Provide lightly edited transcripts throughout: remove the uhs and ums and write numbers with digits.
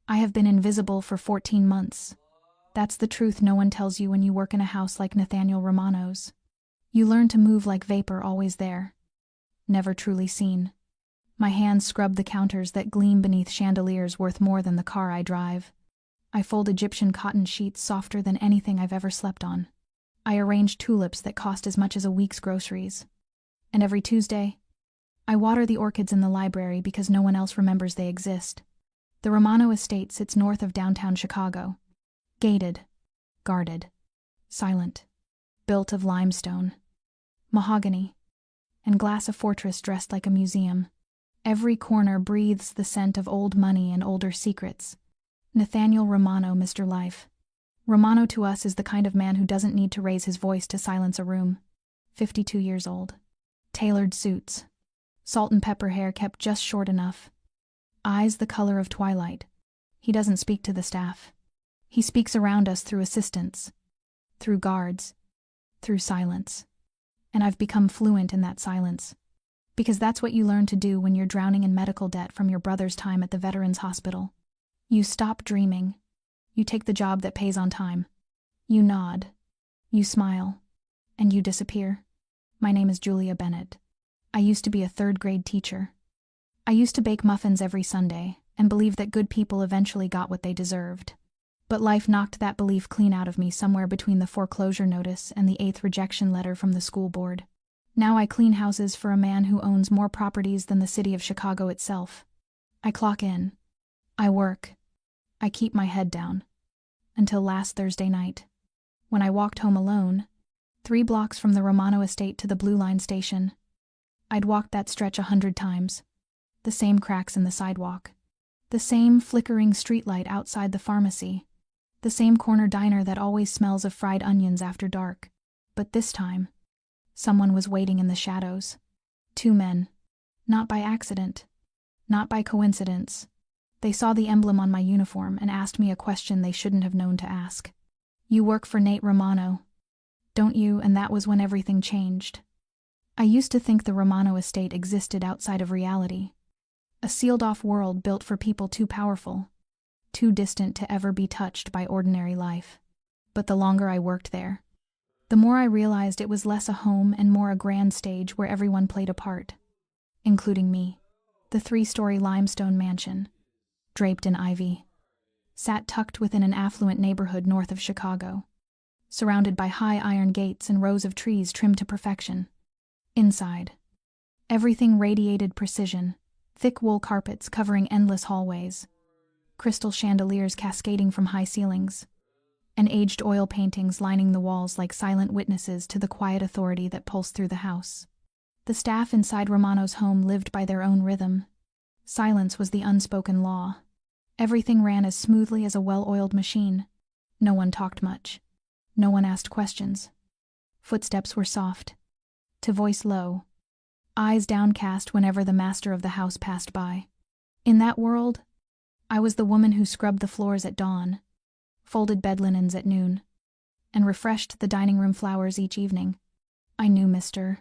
I have been invisible for 14 months. That's the truth no one tells you when you work in a house like Nathaniel Romano's. You learn to move like vapor, always there, never truly seen. My hands scrub the counters that gleam beneath chandeliers worth more than the car I drive. I fold Egyptian cotton sheets softer than anything I've ever slept on. I arrange tulips that cost as much as a week's groceries. And every Tuesday, I water the orchids in the library because no one else remembers they exist. The Romano estate sits north of downtown Chicago. Gated, guarded, silent, built of limestone, mahogany, and glass, a fortress dressed like a museum. Every corner breathes the scent of old money and older secrets. Nathaniel Romano, Mr. Life. Romano to us is the kind of man who doesn't need to raise his voice to silence a room. 52 years old. Tailored suits. Salt and pepper hair kept just short enough. Eyes the color of twilight. He doesn't speak to the staff. He speaks around us through assistants, through guards, through silence. And I've become fluent in that silence. Because that's what you learn to do when you're drowning in medical debt from your brother's time at the Veterans Hospital. You stop dreaming. You take the job that pays on time. You nod. You smile. And you disappear. My name is Julia Bennett. I used to be a third-grade teacher. I used to bake muffins every Sunday and believe that good people eventually got what they deserved. But life knocked that belief clean out of me somewhere between the foreclosure notice and the 8th rejection letter from the school board. Now I clean houses for a man who owns more properties than the city of Chicago itself. I clock in. I work. I keep my head down. Until last Thursday night, when I walked home alone, 3 blocks from the Romano estate to the Blue Line station. I'd walked that stretch 100 times. The same cracks in the sidewalk. The same flickering streetlight outside the pharmacy. The same corner diner that always smells of fried onions after dark. But this time, someone was waiting in the shadows. 2 men. Not by accident. Not by coincidence. They saw the emblem on my uniform and asked me a question they shouldn't have known to ask. You work for Nate Romano, don't you? And that was when everything changed. I used to think the Romano estate existed outside of reality. A sealed-off world built for people too powerful, too distant to ever be touched by ordinary life. But the longer I worked there, the more I realized it was less a home and more a grand stage where everyone played a part, including me. The 3-story limestone mansion, draped in ivy, sat tucked within an affluent neighborhood north of Chicago, surrounded by high iron gates and rows of trees trimmed to perfection. Inside, everything radiated precision, thick wool carpets covering endless hallways, crystal chandeliers cascading from high ceilings, and aged oil paintings lining the walls like silent witnesses to the quiet authority that pulsed through the house. The staff inside Romano's home lived by their own rhythm. Silence was the unspoken law. Everything ran as smoothly as a well-oiled machine. No one talked much. No one asked questions. Footsteps were soft, to voice low, eyes downcast whenever the master of the house passed by. In that world, I was the woman who scrubbed the floors at dawn, folded bed linens at noon, and refreshed the dining room flowers each evening. I knew Mr.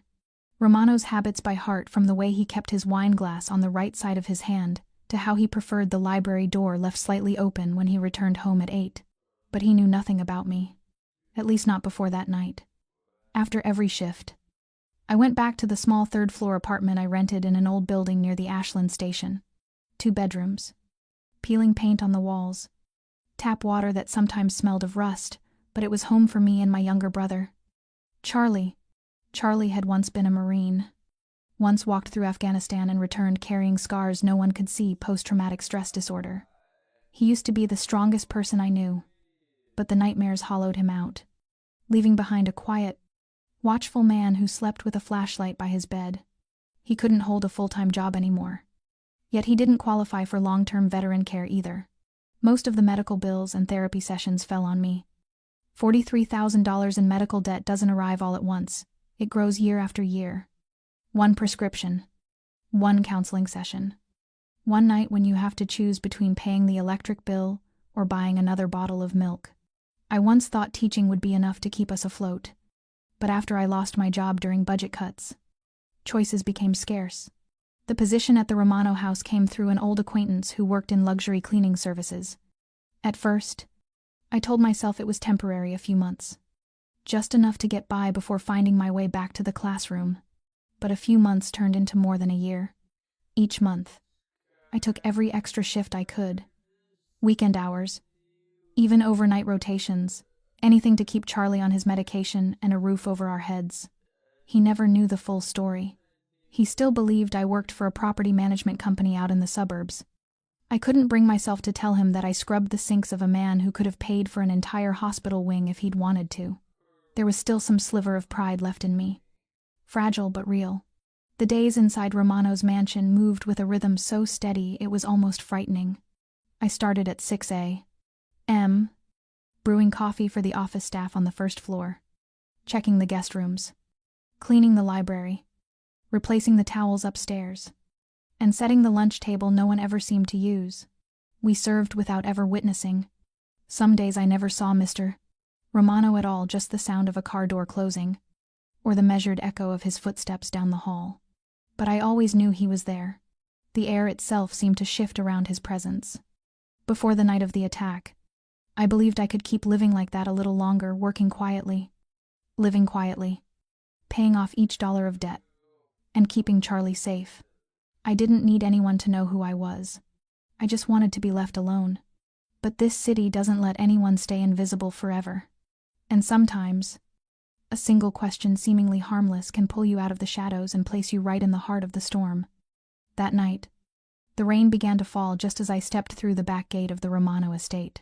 Romano's habits by heart, from the way he kept his wine glass on the right side of his hand to how he preferred the library door left slightly open when he returned home at 8. But he knew nothing about me, at least not before that night. After every shift, I went back to the small 3rd-floor apartment I rented in an old building near the Ashland station. 2 bedrooms, peeling paint on the walls, tap water that sometimes smelled of rust, but it was home for me and my younger brother. Charlie had once been a Marine, once walked through Afghanistan and returned carrying scars no one could see, post-traumatic stress disorder. He used to be the strongest person I knew, but the nightmares hollowed him out, leaving behind a quiet, watchful man who slept with a flashlight by his bed. He couldn't hold a full-time job anymore. Yet he didn't qualify for long-term veteran care either. Most of the medical bills and therapy sessions fell on me. $43,000 in medical debt doesn't arrive all at once. It grows year after year. 1 prescription, 1 counseling session, 1 night when you have to choose between paying the electric bill or buying another bottle of milk. I once thought teaching would be enough to keep us afloat. But after I lost my job during budget cuts, choices became scarce. The position at the Romano house came through an old acquaintance who worked in luxury cleaning services. At first, I told myself it was temporary, a few months. Just enough to get by before finding my way back to the classroom. But a few months turned into more than a year. Each month, I took every extra shift I could. Weekend hours, even overnight rotations, anything to keep Charlie on his medication and a roof over our heads. He never knew the full story. He still believed I worked for a property management company out in the suburbs. I couldn't bring myself to tell him that I scrubbed the sinks of a man who could have paid for an entire hospital wing if he'd wanted to. There was still some sliver of pride left in me. Fragile but real. The days inside Romano's mansion moved with a rhythm so steady it was almost frightening. I started at 6 a.m., brewing coffee for the office staff on the first floor, checking the guest rooms, cleaning the library, replacing the towels upstairs, and setting the lunch table no one ever seemed to use. We served without ever witnessing. Some days I never saw Mr. Romano at all, just the sound of a car door closing, or the measured echo of his footsteps down the hall. But I always knew he was there. The air itself seemed to shift around his presence. Before the night of the attack, I believed I could keep living like that a little longer, working quietly, living quietly, paying off each dollar of debt, and keeping Charlie safe. I didn't need anyone to know who I was. I just wanted to be left alone. But this city doesn't let anyone stay invisible forever. And sometimes, a single question seemingly harmless can pull you out of the shadows and place you right in the heart of the storm. That night, the rain began to fall just as I stepped through the back gate of the Romano estate.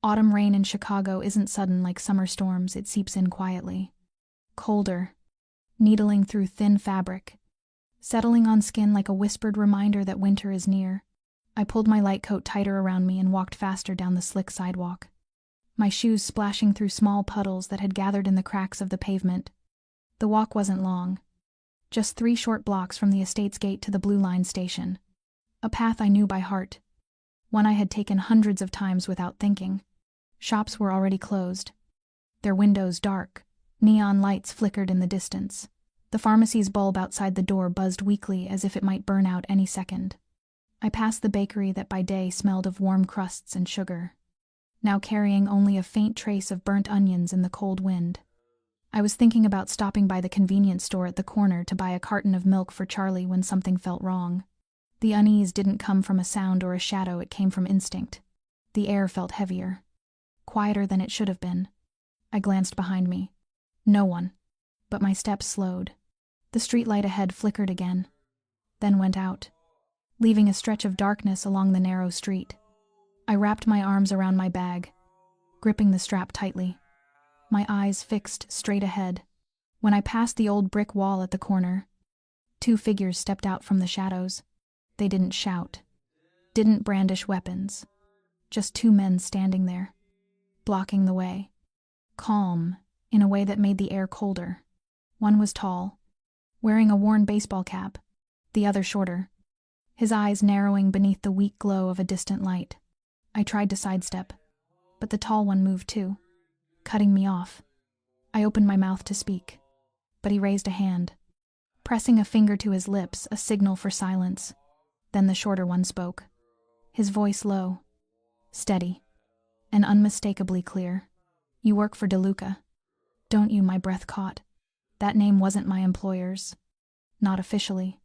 Autumn rain in Chicago isn't sudden like summer storms, it seeps in quietly. Colder, needling through thin fabric, settling on skin like a whispered reminder that winter is near. I pulled my light coat tighter around me and walked faster down the slick sidewalk, my shoes splashing through small puddles that had gathered in the cracks of the pavement. The walk wasn't long, just 3 short blocks from the estate's gate to the Blue Line station. A path I knew by heart, one I had taken hundreds of times without thinking. Shops were already closed, their windows dark, neon lights flickered in the distance. The pharmacy's bulb outside the door buzzed weakly as if it might burn out any second. I passed the bakery that by day smelled of warm crusts and sugar, now carrying only a faint trace of burnt onions in the cold wind. I was thinking about stopping by the convenience store at the corner to buy a carton of milk for Charlie when something felt wrong. The unease didn't come from a sound or a shadow, it came from instinct. The air felt heavier, quieter than it should have been. I glanced behind me. No one. But my steps slowed. The streetlight ahead flickered again, then went out, leaving a stretch of darkness along the narrow street. I wrapped my arms around my bag, gripping the strap tightly, my eyes fixed straight ahead. When I passed the old brick wall at the corner, 2 figures stepped out from the shadows. They didn't shout, didn't brandish weapons, just 2 men standing there, blocking the way, calm in a way that made the air colder. One was tall, wearing a worn baseball cap, the other shorter, his eyes narrowing beneath the weak glow of a distant light. I tried to sidestep, but the tall one moved too, cutting me off. I opened my mouth to speak, but he raised a hand, pressing a finger to his lips, a signal for silence. Then the shorter one spoke, his voice low, steady, and unmistakably clear. "You work for DeLuca, don't you?" My breath caught. That name wasn't my employer's, not officially,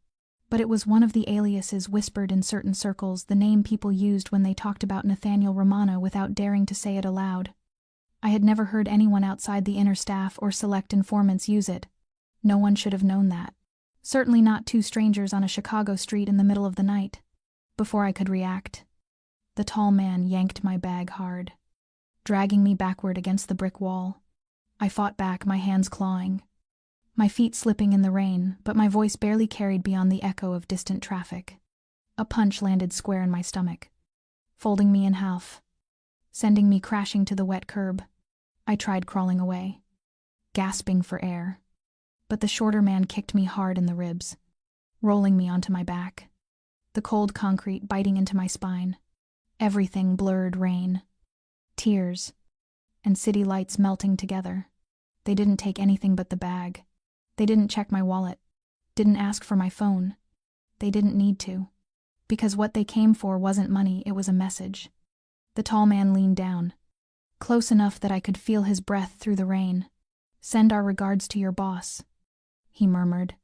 but it was one of the aliases whispered in certain circles, the name people used when they talked about Nathaniel Romano without daring to say it aloud. I had never heard anyone outside the inner staff or select informants use it. No one should have known that. Certainly not 2 strangers on a Chicago street in the middle of the night. Before I could react, the tall man yanked my bag hard, dragging me backward against the brick wall. I fought back, my hands clawing, my feet slipping in the rain, but my voice barely carried beyond the echo of distant traffic. A punch landed square in my stomach, folding me in half, sending me crashing to the wet curb. I tried crawling away, gasping for air, but the shorter man kicked me hard in the ribs, rolling me onto my back, the cold concrete biting into my spine. Everything blurred: rain, tears, and city lights melting together. They didn't take anything but the bag. They didn't check my wallet, didn't ask for my phone. They didn't need to. Because what they came for wasn't money, it was a message. The tall man leaned down, close enough that I could feel his breath through the rain. "Send our regards to your boss," he murmured.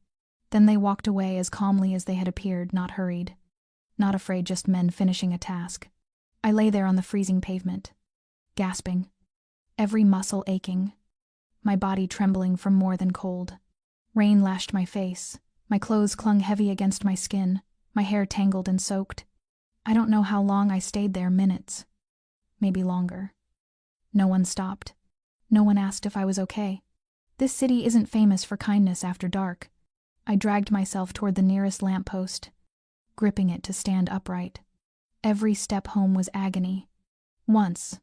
Then they walked away as calmly as they had appeared, not hurried. Not afraid, just men finishing a task. I lay there on the freezing pavement, gasping, every muscle aching, my body trembling from more than cold. Rain lashed my face, my clothes clung heavy against my skin, my hair tangled and soaked. I don't know how long I stayed there, minutes, maybe longer. No one stopped. No one asked if I was okay. This city isn't famous for kindness after dark. I dragged myself toward the nearest lamppost, gripping it to stand upright. Every step home was agony. Once,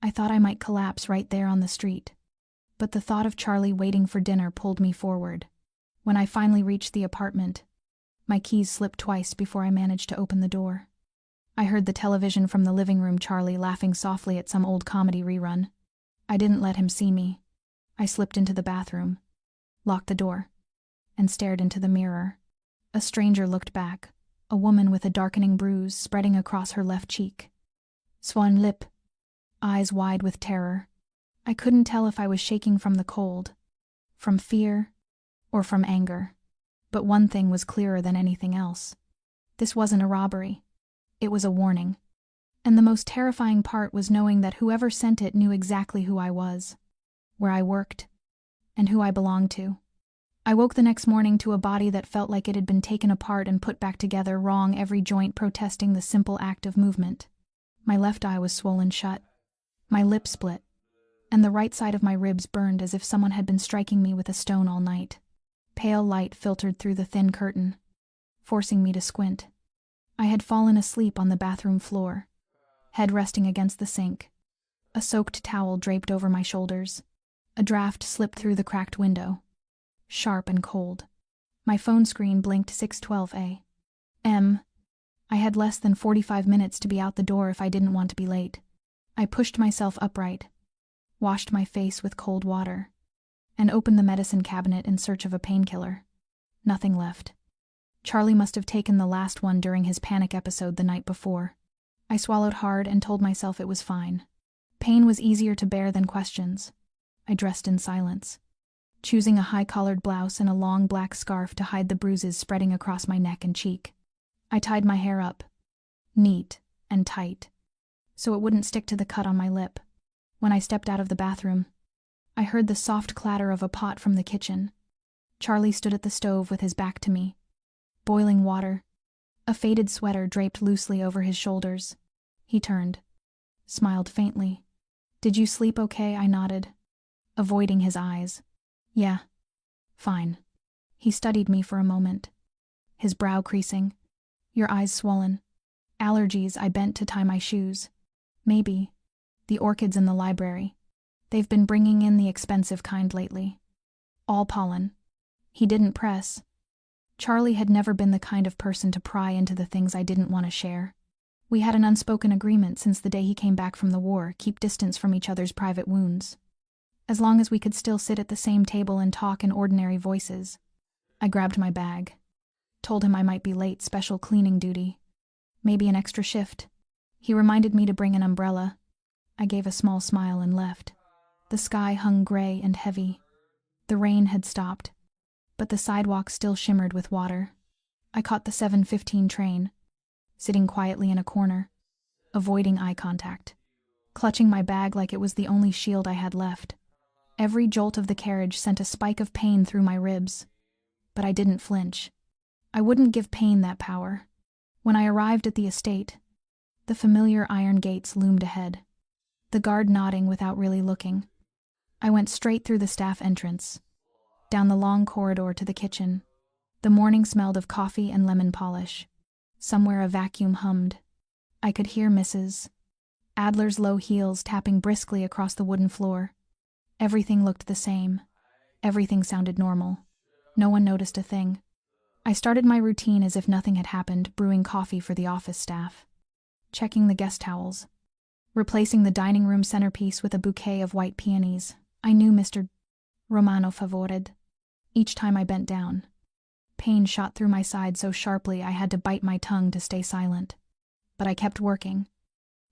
I thought I might collapse right there on the street. But the thought of Charlie waiting for dinner pulled me forward. When I finally reached the apartment, my keys slipped twice before I managed to open the door. I heard the television from the living room, Charlie laughing softly at some old comedy rerun. I didn't let him see me. I slipped into the bathroom, locked the door, and stared into the mirror. A stranger looked back, a woman with a darkening bruise spreading across her left cheek. Swan lip, eyes wide with terror. I couldn't tell if I was shaking from the cold, from fear, or from anger. But one thing was clearer than anything else. This wasn't a robbery. It was a warning. And the most terrifying part was knowing that whoever sent it knew exactly who I was, where I worked, and who I belonged to. I woke the next morning to a body that felt like it had been taken apart and put back together, wrong, every joint protesting the simple act of movement. My left eye was swollen shut, my lip split, and the right side of my ribs burned as if someone had been striking me with a stone all night. Pale light filtered through the thin curtain, forcing me to squint. I had fallen asleep on the bathroom floor, head resting against the sink. A soaked towel draped over my shoulders. A draft slipped through the cracked window, sharp and cold. My phone screen blinked 6:12 a.m. I had less than 45 minutes to be out the door if I didn't want to be late. I pushed myself upright, washed my face with cold water, and opened the medicine cabinet in search of a painkiller. Nothing left. Charlie must have taken the last one during his panic episode the night before. I swallowed hard and told myself it was fine. Pain was easier to bear than questions. I dressed in silence, choosing a high-collared blouse and a long black scarf to hide the bruises spreading across my neck and cheek. I tied my hair up, neat and tight, so it wouldn't stick to the cut on my lip. When I stepped out of the bathroom, I heard the soft clatter of a pot from the kitchen. Charlie stood at the stove with his back to me, boiling water, a faded sweater draped loosely over his shoulders. He turned, smiled faintly. "Did you sleep okay?" I nodded, avoiding his eyes. "Yeah, fine." He studied me for a moment, his brow creasing. "Your eyes swollen." "Allergies." I bent to tie my shoes. "Maybe. The orchids in the library. They've been bringing in the expensive kind lately. All pollen." He didn't press. Charlie had never been the kind of person to pry into the things I didn't want to share. We had an unspoken agreement since the day he came back from the war, keep distance from each other's private wounds. As long as we could still sit at the same table and talk in ordinary voices. I grabbed my bag, told him I might be late, special cleaning duty, maybe an extra shift. He reminded me to bring an umbrella. I gave a small smile and left. The sky hung gray and heavy. The rain had stopped, but the sidewalk still shimmered with water. I caught the 7:15 train, sitting quietly in a corner, avoiding eye contact, clutching my bag like it was the only shield I had left. Every jolt of the carriage sent a spike of pain through my ribs, but I didn't flinch. I wouldn't give pain that power. When I arrived at the estate, the familiar iron gates loomed ahead, the guard nodding without really looking. I went straight through the staff entrance, down the long corridor to the kitchen. The morning smelled of coffee and lemon polish. Somewhere a vacuum hummed. I could hear Mrs. Adler's low heels tapping briskly across the wooden floor. Everything looked the same. Everything sounded normal. No one noticed a thing. I started my routine as if nothing had happened, brewing coffee for the office staff, checking the guest towels, replacing the dining room centerpiece with a bouquet of white peonies. I knew Mr. Romano favored. Each time I bent down, Pain shot through my side so sharply I had to bite my tongue to stay silent. But I kept working,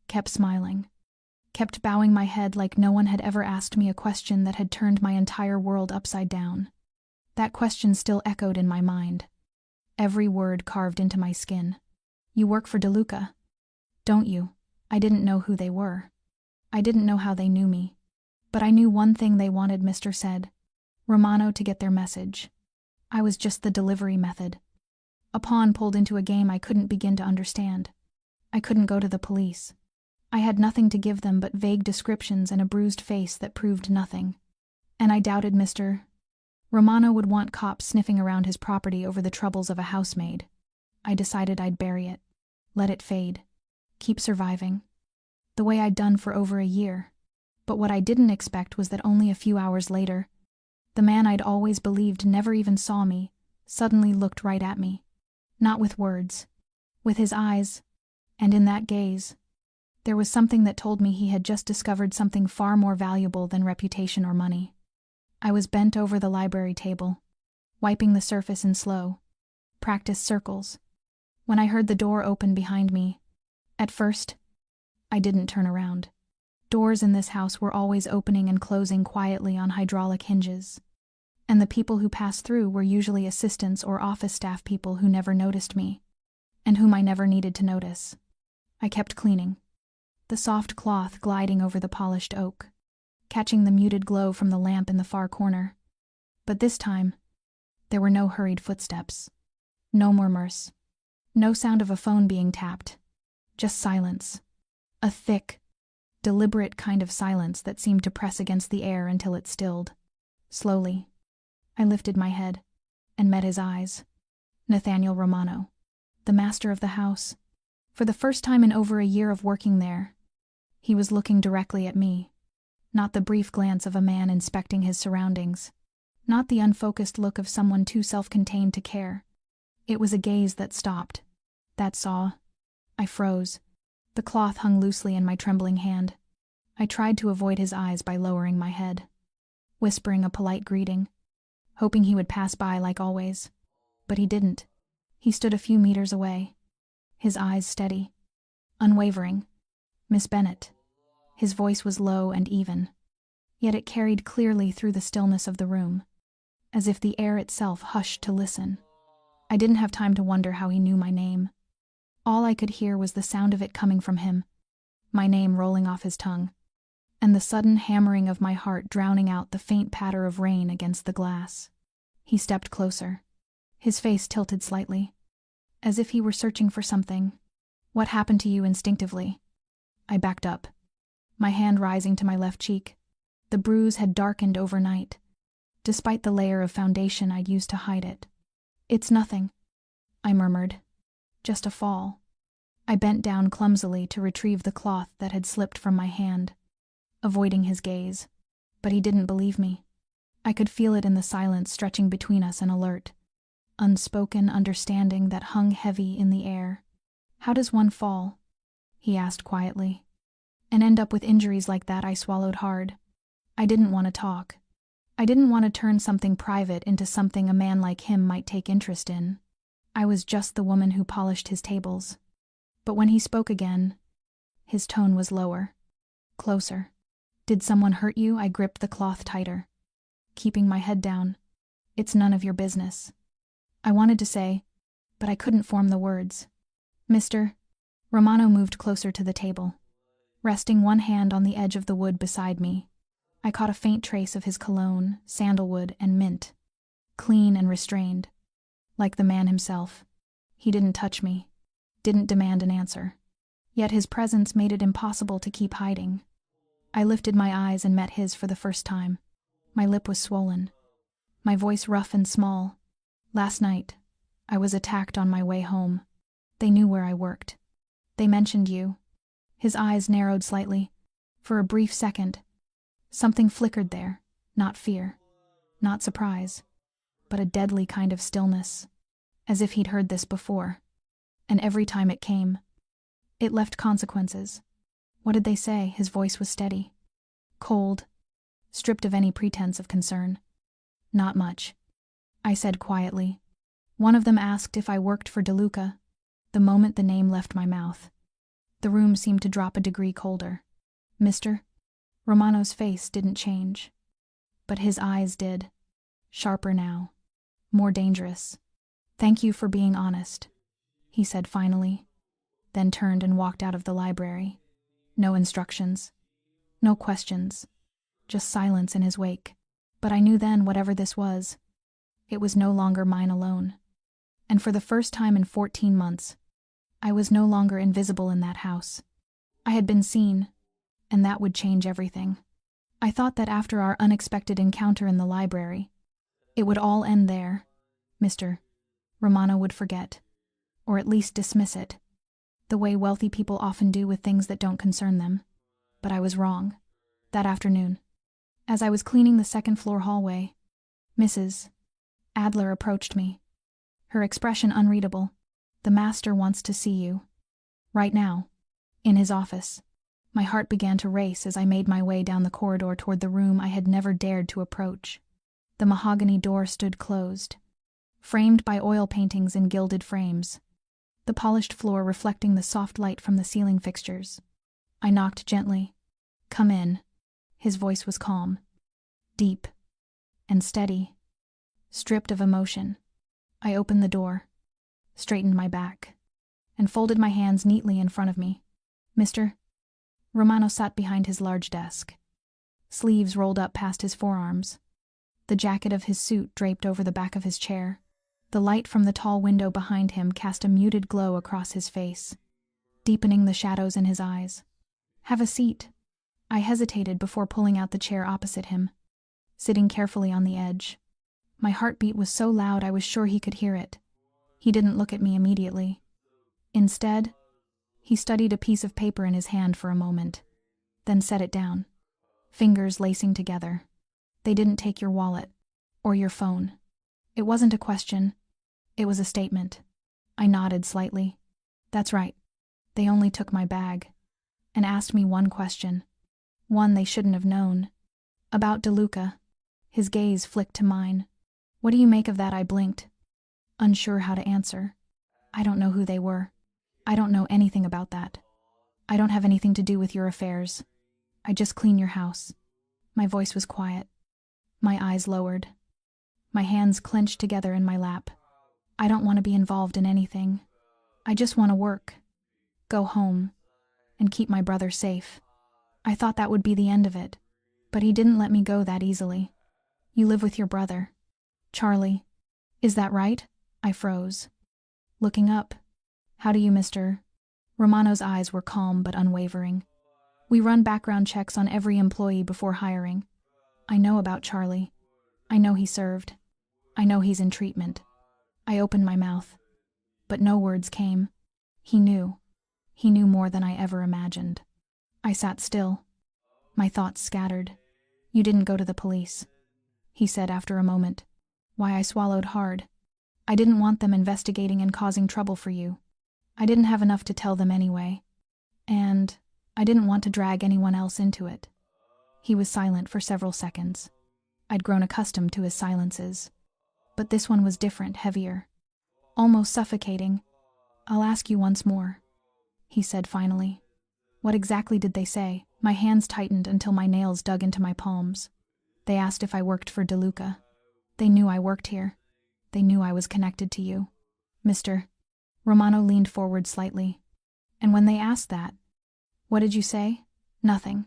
kept smiling, kept bowing my head like no one had ever asked me a question that had turned my entire world upside down. That question still echoed in my mind, every word carved into my skin. You work for DeLuca, don't you? I didn't know who they were. I didn't know how they knew me. But I knew one thing they wanted, Mr. said. Romano to get their message. I was just the delivery method. A pawn pulled into a game I couldn't begin to understand. I couldn't go to the police. I had nothing to give them but vague descriptions and a bruised face that proved nothing. And I doubted Mr. Romano would want cops sniffing around his property over the troubles of a housemaid. I decided I'd bury it, let it fade, keep surviving, the way I'd done for over a year. But what I didn't expect was that only a few hours later, the man I'd always believed never even saw me, suddenly looked right at me. Not with words, with his eyes, and in that gaze, there was something that told me he had just discovered something far more valuable than reputation or money. I was bent over the library table, wiping the surface in slow, practiced circles, when I heard the door open behind me. At first, I didn't turn around. Doors in this house were always opening and closing quietly on hydraulic hinges, and the people who passed through were usually assistants or office staff people who never noticed me, and whom I never needed to notice. I kept cleaning, the soft cloth gliding over the polished oak, catching the muted glow from the lamp in the far corner. But this time, there were no hurried footsteps, no murmurs, no sound of a phone being tapped, just silence, a thick, deliberate kind of silence that seemed to press against the air until it stilled. Slowly, I lifted my head and met his eyes. Nathaniel Romano, the master of the house. For the first time in over a year of working there, he was looking directly at me. Not the brief glance of a man inspecting his surroundings, not the unfocused look of someone too self-contained to care. It was a gaze that stopped, that saw. I froze. The cloth hung loosely in my trembling hand. I tried to avoid his eyes by lowering my head, whispering a polite greeting, hoping he would pass by like always. But he didn't. He stood a few meters away, his eyes steady, unwavering. Miss Bennet. His voice was low and even, yet it carried clearly through the stillness of the room, as if the air itself hushed to listen. I didn't have time to wonder how he knew my name. All I could hear was the sound of it coming from him, my name rolling off his tongue, and the sudden hammering of my heart drowning out the faint patter of rain against the glass. He stepped closer, his face tilted slightly, as if he were searching for something. What happened to you instinctively? I backed up, my hand rising to my left cheek. The bruise had darkened overnight, despite the layer of foundation I'd used to hide it. It's nothing, I murmured. Just a fall. I bent down clumsily to retrieve the cloth that had slipped from my hand, avoiding his gaze, but he didn't believe me. I could feel it in the silence stretching between us, an alert, unspoken understanding that hung heavy in the air. How does one fall? He asked quietly. And end up with injuries like that? I swallowed hard. I didn't want to talk. I didn't want to turn something private into something a man like him might take interest in. I was just the woman who polished his tables. But when he spoke again, his tone was lower, closer. Did someone hurt you? I gripped the cloth tighter, keeping my head down. It's none of your business. I wanted to say, but I couldn't form the words. Mr. Romano moved closer to the table, resting one hand on the edge of the wood beside me. I caught a faint trace of his cologne, sandalwood, and mint, clean and restrained, like the man himself. He didn't touch me, didn't demand an answer. Yet his presence made it impossible to keep hiding. I lifted my eyes and met his for the first time. My lip was swollen, my voice rough and small. Last night, I was attacked on my way home. They knew where I worked. They mentioned you. His eyes narrowed slightly. For a brief second, something flickered there, not fear, not surprise, but a deadly kind of stillness, as if he'd heard this before. And every time it came, it left consequences. What did they say? His voice was steady, cold, stripped of any pretense of concern. Not much, I said quietly. One of them asked if I worked for DeLuca. The moment the name left my mouth, the room seemed to drop a degree colder. Mr. Romano's face didn't change, but his eyes did. Sharper now. More dangerous. "Thank you for being honest," he said finally, then turned and walked out of the library. No instructions. No questions. Just silence in his wake. But I knew then, whatever this was, it was no longer mine alone. And for the first time in 14 months, I was no longer invisible in that house. I had been seen, and that would change everything. I thought that after our unexpected encounter in the library, it would all end there. Mr. Romano would forget, or at least dismiss it, the way wealthy people often do with things that don't concern them. But I was wrong. That afternoon, as I was cleaning the second-floor hallway, Mrs. Adler approached me, her expression unreadable. "The master wants to see you. Right now. In his office." My heart began to race as I made my way down the corridor toward the room I had never dared to approach. The mahogany door stood closed, framed by oil paintings in gilded frames, the polished floor reflecting the soft light from the ceiling fixtures. I knocked gently. "Come in." His voice was calm, deep, and steady, stripped of emotion. I opened the door, straightened my back, and folded my hands neatly in front of me. "Mr. Romano sat behind his large desk, sleeves rolled up past his forearms, the jacket of his suit draped over the back of his chair. The light from the tall window behind him cast a muted glow across his face, deepening the shadows in his eyes. "Have a seat." I hesitated before pulling out the chair opposite him, sitting carefully on the edge. My heartbeat was so loud I was sure he could hear it. He didn't look at me immediately. Instead, he studied a piece of paper in his hand for a moment, then set it down, fingers lacing together. "They didn't take your wallet, or your phone." It wasn't a question, it was a statement. I nodded slightly. "That's right. They only took my bag, and asked me one question. One they shouldn't have known. About DeLuca." His gaze flicked to mine. "What do you make of that?" I blinked, unsure how to answer. "I don't know who they were. I don't know anything about that. I don't have anything to do with your affairs. I just clean your house." My voice was quiet. My eyes lowered. My hands clenched together in my lap. "I don't want to be involved in anything. I just want to work, go home, and keep my brother safe." I thought that would be the end of it, but he didn't let me go that easily. "You live with your brother, Charlie. Is that right?" I froze, looking up. "How do you, Mr. Romano's eyes were calm but unwavering. "We run background checks on every employee before hiring. I know about Charlie. I know he served. I know he's in treatment." I opened my mouth, but no words came. He knew. He knew more than I ever imagined. I sat still, my thoughts scattered. "You didn't go to the police," he said after a moment. "Why?" I swallowed hard. "I didn't want them investigating and causing trouble for you. I didn't have enough to tell them anyway. And I didn't want to drag anyone else into it." He was silent for several seconds. I'd grown accustomed to his silences, but this one was different, heavier, almost suffocating. "I'll ask you once more," he said finally. "What exactly did they say?" My hands tightened until my nails dug into my palms. "They asked if I worked for DeLuca. They knew I worked here. They knew I was connected to you, Mr. Romano leaned forward slightly. "And when they asked that, what did you say?" "Nothing,"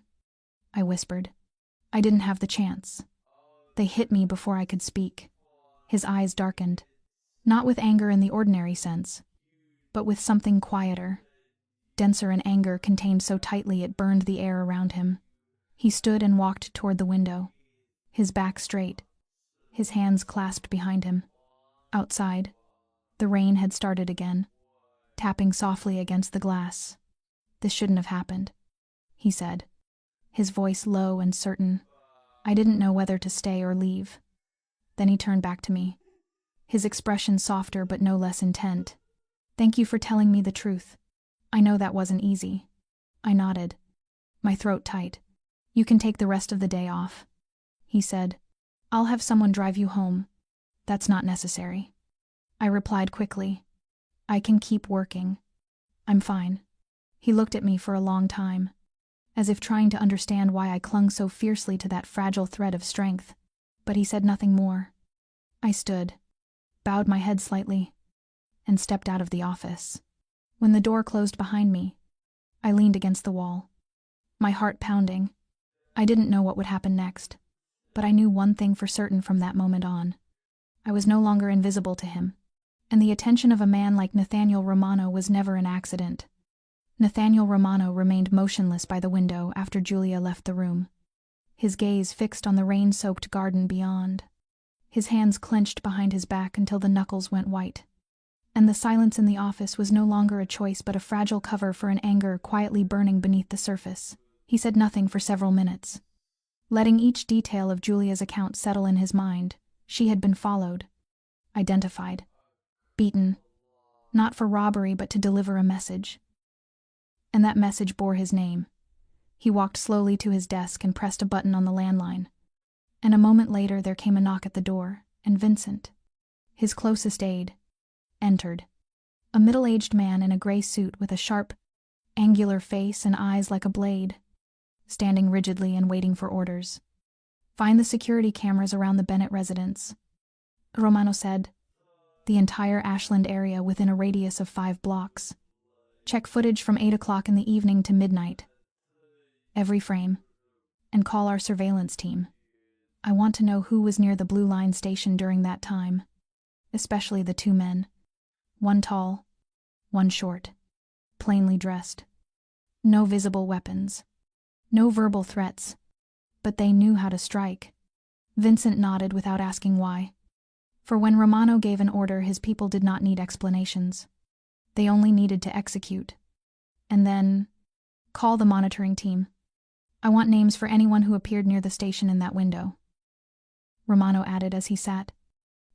I whispered. "I didn't have the chance. They hit me before I could speak." His eyes darkened, not with anger in the ordinary sense, but with something quieter, denser, an anger contained so tightly it burned the air around him. He stood and walked toward the window, his back straight, his hands clasped behind him. Outside, the rain had started again, tapping softly against the glass. "This shouldn't have happened," he said, his voice low and certain. I didn't know whether to stay or leave. Then he turned back to me, his expression softer but no less intent. "Thank you for telling me the truth. I know that wasn't easy." I nodded, my throat tight. "You can take the rest of the day off," he said. "I'll have someone drive you home." "That's not necessary." I replied quickly. I can keep working. I'm fine. He looked at me for a long time, as if trying to understand why I clung so fiercely to that fragile thread of strength, but he said nothing more. I stood, bowed my head slightly, and stepped out of the office. When the door closed behind me, I leaned against the wall, my heart pounding. I didn't know what would happen next, but I knew one thing for certain from that moment on. I was no longer invisible to him, and the attention of a man like Nathaniel Romano was never an accident. Nathaniel Romano remained motionless by the window after Julia left the room, his gaze fixed on the rain-soaked garden beyond. His hands clenched behind his back until the knuckles went white, and the silence in the office was no longer a choice but a fragile cover for an anger quietly burning beneath the surface. He said nothing for several minutes, letting each detail of Julia's account settle in his mind. She had been followed, identified, beaten, not for robbery but to deliver a message. And that message bore his name. He walked slowly to his desk and pressed a button on the landline. And a moment later there came a knock at the door, and Vincent, his closest aide, entered. A middle-aged man in a gray suit with a sharp, angular face and eyes like a blade, standing rigidly and waiting for orders. "Find the security cameras around the Bennett residence," Romano said. "The entire Ashland area within a radius of 5 blocks. Check footage from 8 o'clock in the evening to midnight. Every frame. And call our surveillance team. I want to know who was near the Blue Line station during that time, especially the 2 men. One tall, one short, plainly dressed. No visible weapons. No verbal threats. But they knew how to strike." Vincent nodded without asking why. For when Romano gave an order, his people did not need explanations. They only needed to execute. And then, "Call the monitoring team. I want names for anyone who appeared near the station in that window," Romano added as he sat,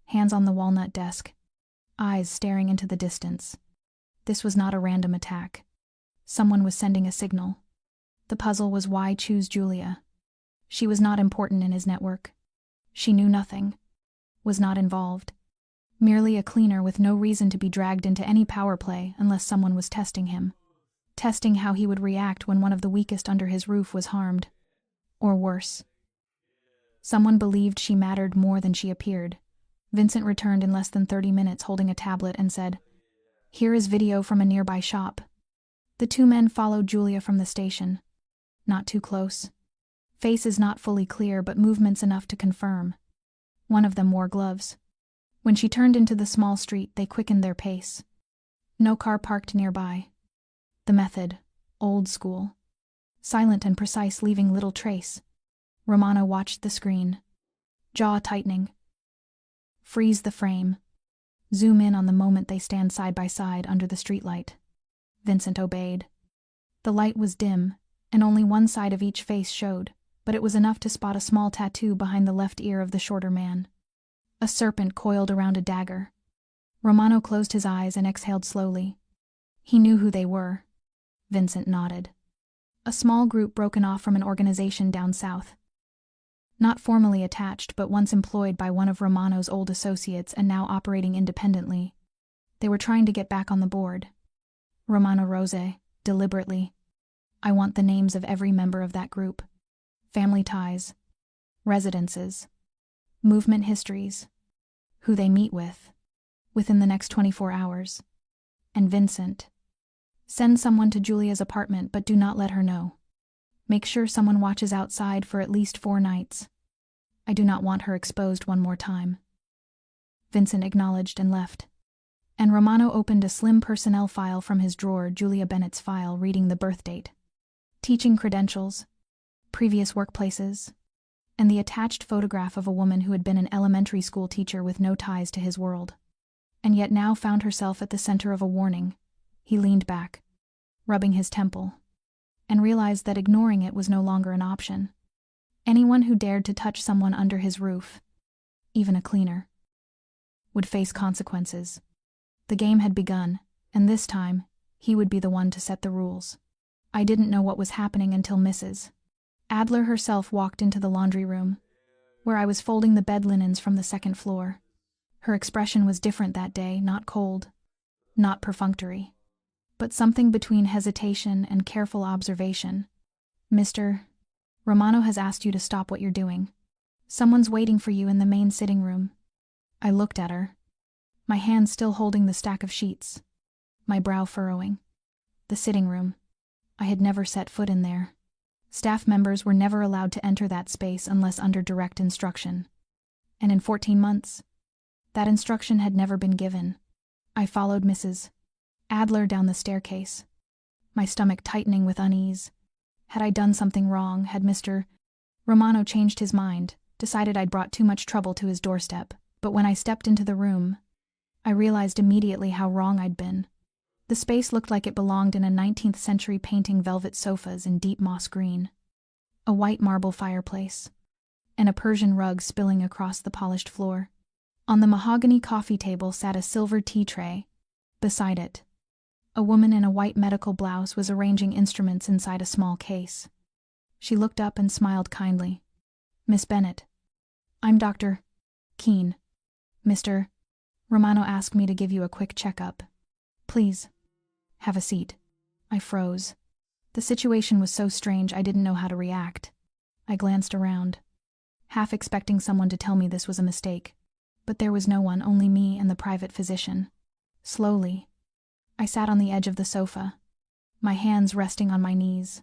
hands on the walnut desk, eyes staring into the distance. This was not a random attack. Someone was sending a signal. The puzzle was why choose Julia. She was not important in his network. She knew nothing, was not involved. Merely a cleaner with no reason to be dragged into any power play unless someone was testing him. Testing how he would react when one of the weakest under his roof was harmed. Or worse. Someone believed she mattered more than she appeared. Vincent returned in less than 30 minutes holding a tablet and said, "Here is video from a nearby shop." The 2 men followed Julia from the station. Not too close. Faces not fully clear, but movements enough to confirm. One of them wore gloves. When she turned into the small street, they quickened their pace. No car parked nearby. The method, old school. Silent and precise, leaving little trace. Romano watched the screen, jaw tightening. Freeze the frame. Zoom in on the moment they stand side by side under the streetlight. Vincent obeyed. The light was dim, and only one side of each face showed, but it was enough to spot a small tattoo behind the left ear of the shorter man. A serpent coiled around a dagger. Romano closed his eyes and exhaled slowly. He knew who they were. Vincent nodded. A small group broken off from an organization down south. Not formally attached, but once employed by one of Romano's old associates and now operating independently. They were trying to get back on the board. Romano rose, deliberately. "I want the names of every member of that group. Family ties, residences, movement histories, who they meet with, within the next 24 hours. And Vincent, send someone to Julia's apartment, but do not let her know. Make sure someone watches outside for at least 4 nights. I do not want her exposed one more time." Vincent acknowledged and left. And Romano opened a slim personnel file from his drawer, Julia Bennett's file, reading the birth date, teaching credentials, previous workplaces, and the attached photograph of a woman who had been an elementary school teacher with no ties to his world, and yet now found herself at the center of a warning. He leaned back, rubbing his temple, and realized that ignoring it was no longer an option. Anyone who dared to touch someone under his roof, even a cleaner, would face consequences. The game had begun, and this time, he would be the one to set the rules. I didn't know what was happening until Mrs. Adler herself walked into the laundry room, where I was folding the bed linens from the second floor. Her expression was different that day, not cold, not perfunctory, but something between hesitation and careful observation. Mr. Romano has asked you to stop what you're doing. Someone's waiting for you in the main sitting room. I looked at her, my hand still holding the stack of sheets, my brow furrowing. The sitting room. I had never set foot in there. Staff members were never allowed to enter that space unless under direct instruction. And in 14 months, that instruction had never been given. I followed Mrs. Adler down the staircase, my stomach tightening with unease. Had I done something wrong? Had Mr. Romano changed his mind, decided I'd brought too much trouble to his doorstep? But when I stepped into the room, I realized immediately how wrong I'd been. The space looked like it belonged in a 19th century painting, velvet sofas in deep moss green, a white marble fireplace, and a Persian rug spilling across the polished floor. On the mahogany coffee table sat a silver tea tray. Beside it, a woman in a white medical blouse was arranging instruments inside a small case. She looked up and smiled kindly. "Miss Bennett, I'm Dr. Keene. Mr. Romano asked me to give you a quick checkup. Please, have a seat." I froze. The situation was so strange I didn't know how to react. I glanced around, half expecting someone to tell me this was a mistake. But there was no one, only me and the private physician. Slowly, I sat on the edge of the sofa, my hands resting on my knees,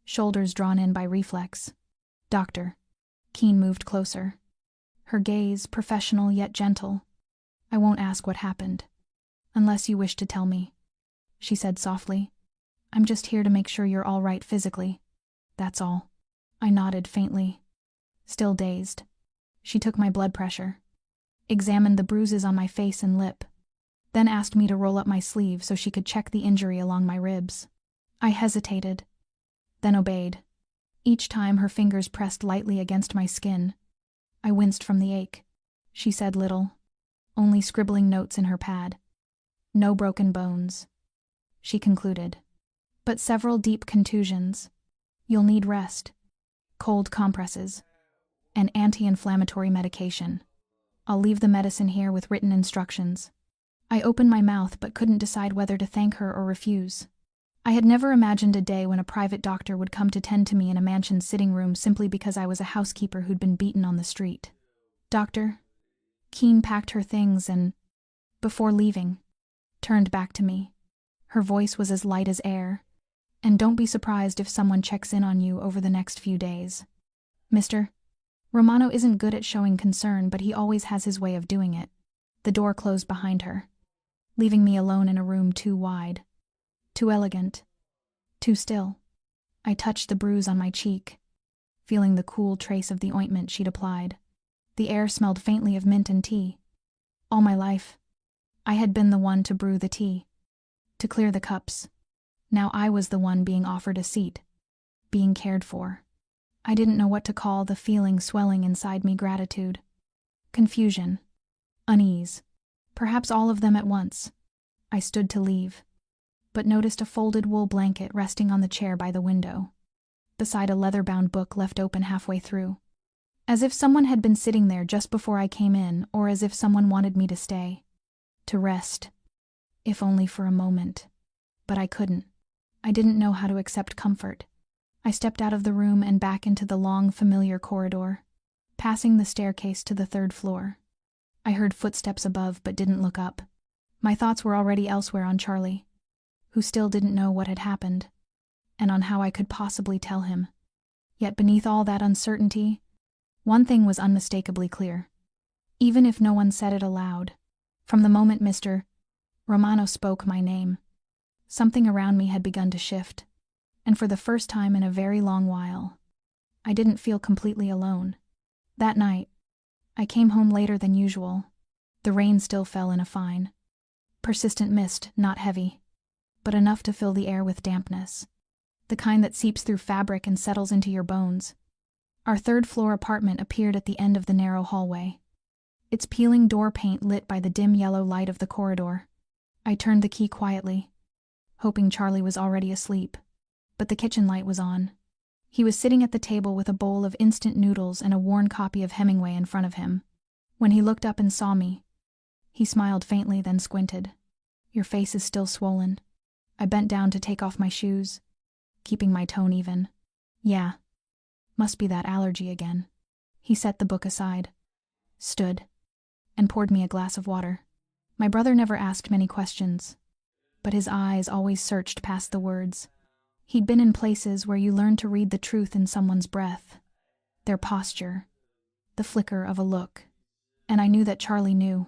shoulders drawn in by reflex. Dr. Keene moved closer, her gaze professional yet gentle. "I won't ask what happened, unless you wish to tell me," she said softly. "I'm just here to make sure you're all right physically. That's all." I nodded faintly, still dazed. She took my blood pressure, examined the bruises on my face and lip, then asked me to roll up my sleeve so she could check the injury along my ribs. I hesitated, then obeyed. Each time her fingers pressed lightly against my skin, I winced from the ache. She said little, only scribbling notes in her pad. "No broken bones," she concluded, "but several deep contusions. You'll need rest, cold compresses, and anti-inflammatory medication. I'll leave the medicine here with written instructions." I opened my mouth but couldn't decide whether to thank her or refuse. I had never imagined a day when a private doctor would come to tend to me in a mansion's sitting room simply because I was a housekeeper who'd been beaten on the street. Dr. Keene packed her things and, before leaving, turned back to me. Her voice was as light as air. "And don't be surprised if someone checks in on you over the next few days. Mr. Romano isn't good at showing concern, but he always has his way of doing it." The door closed behind her, leaving me alone in a room too wide, too elegant, too still. I touched the bruise on my cheek, feeling the cool trace of the ointment she'd applied. The air smelled faintly of mint and tea. All my life, I had been the one to brew the tea, to clear the cups. Now I was the one being offered a seat, being cared for. I didn't know what to call the feeling swelling inside me: gratitude, confusion, unease, perhaps all of them at once. I stood to leave, but noticed a folded wool blanket resting on the chair by the window, beside a leather-bound book left open halfway through. As if someone had been sitting there just before I came in, or as if someone wanted me to stay, to rest, if only for a moment. But I couldn't. I didn't know how to accept comfort. I stepped out of the room and back into the long, familiar corridor, passing the staircase to the 3rd floor. I heard footsteps above but didn't look up. My thoughts were already elsewhere, on Charlie, who still didn't know what had happened, and on how I could possibly tell him. Yet beneath all that uncertainty, one thing was unmistakably clear. Even if no one said it aloud, from the moment Mr. Romano spoke my name, something around me had begun to shift, and for the first time in a very long while, I didn't feel completely alone. That night, I came home later than usual. The rain still fell in a fine, persistent mist, not heavy, but enough to fill the air with dampness, the kind that seeps through fabric and settles into your bones. Our 3rd-floor apartment appeared at the end of the narrow hallway, its peeling door paint lit by the dim yellow light of the corridor. I turned the key quietly, hoping Charlie was already asleep, but the kitchen light was on. He was sitting at the table with a bowl of instant noodles and a worn copy of Hemingway in front of him. When he looked up and saw me, He smiled faintly, then squinted. Your face is still swollen. I bent down to take off my shoes, keeping my tone even. Yeah. Must be that allergy again. He set the book aside, stood, and poured me a glass of water. My brother never asked many questions, but his eyes always searched past the words. He'd been in places where you learn to read the truth in someone's breath, their posture, the flicker of a look. And I knew that Charlie knew,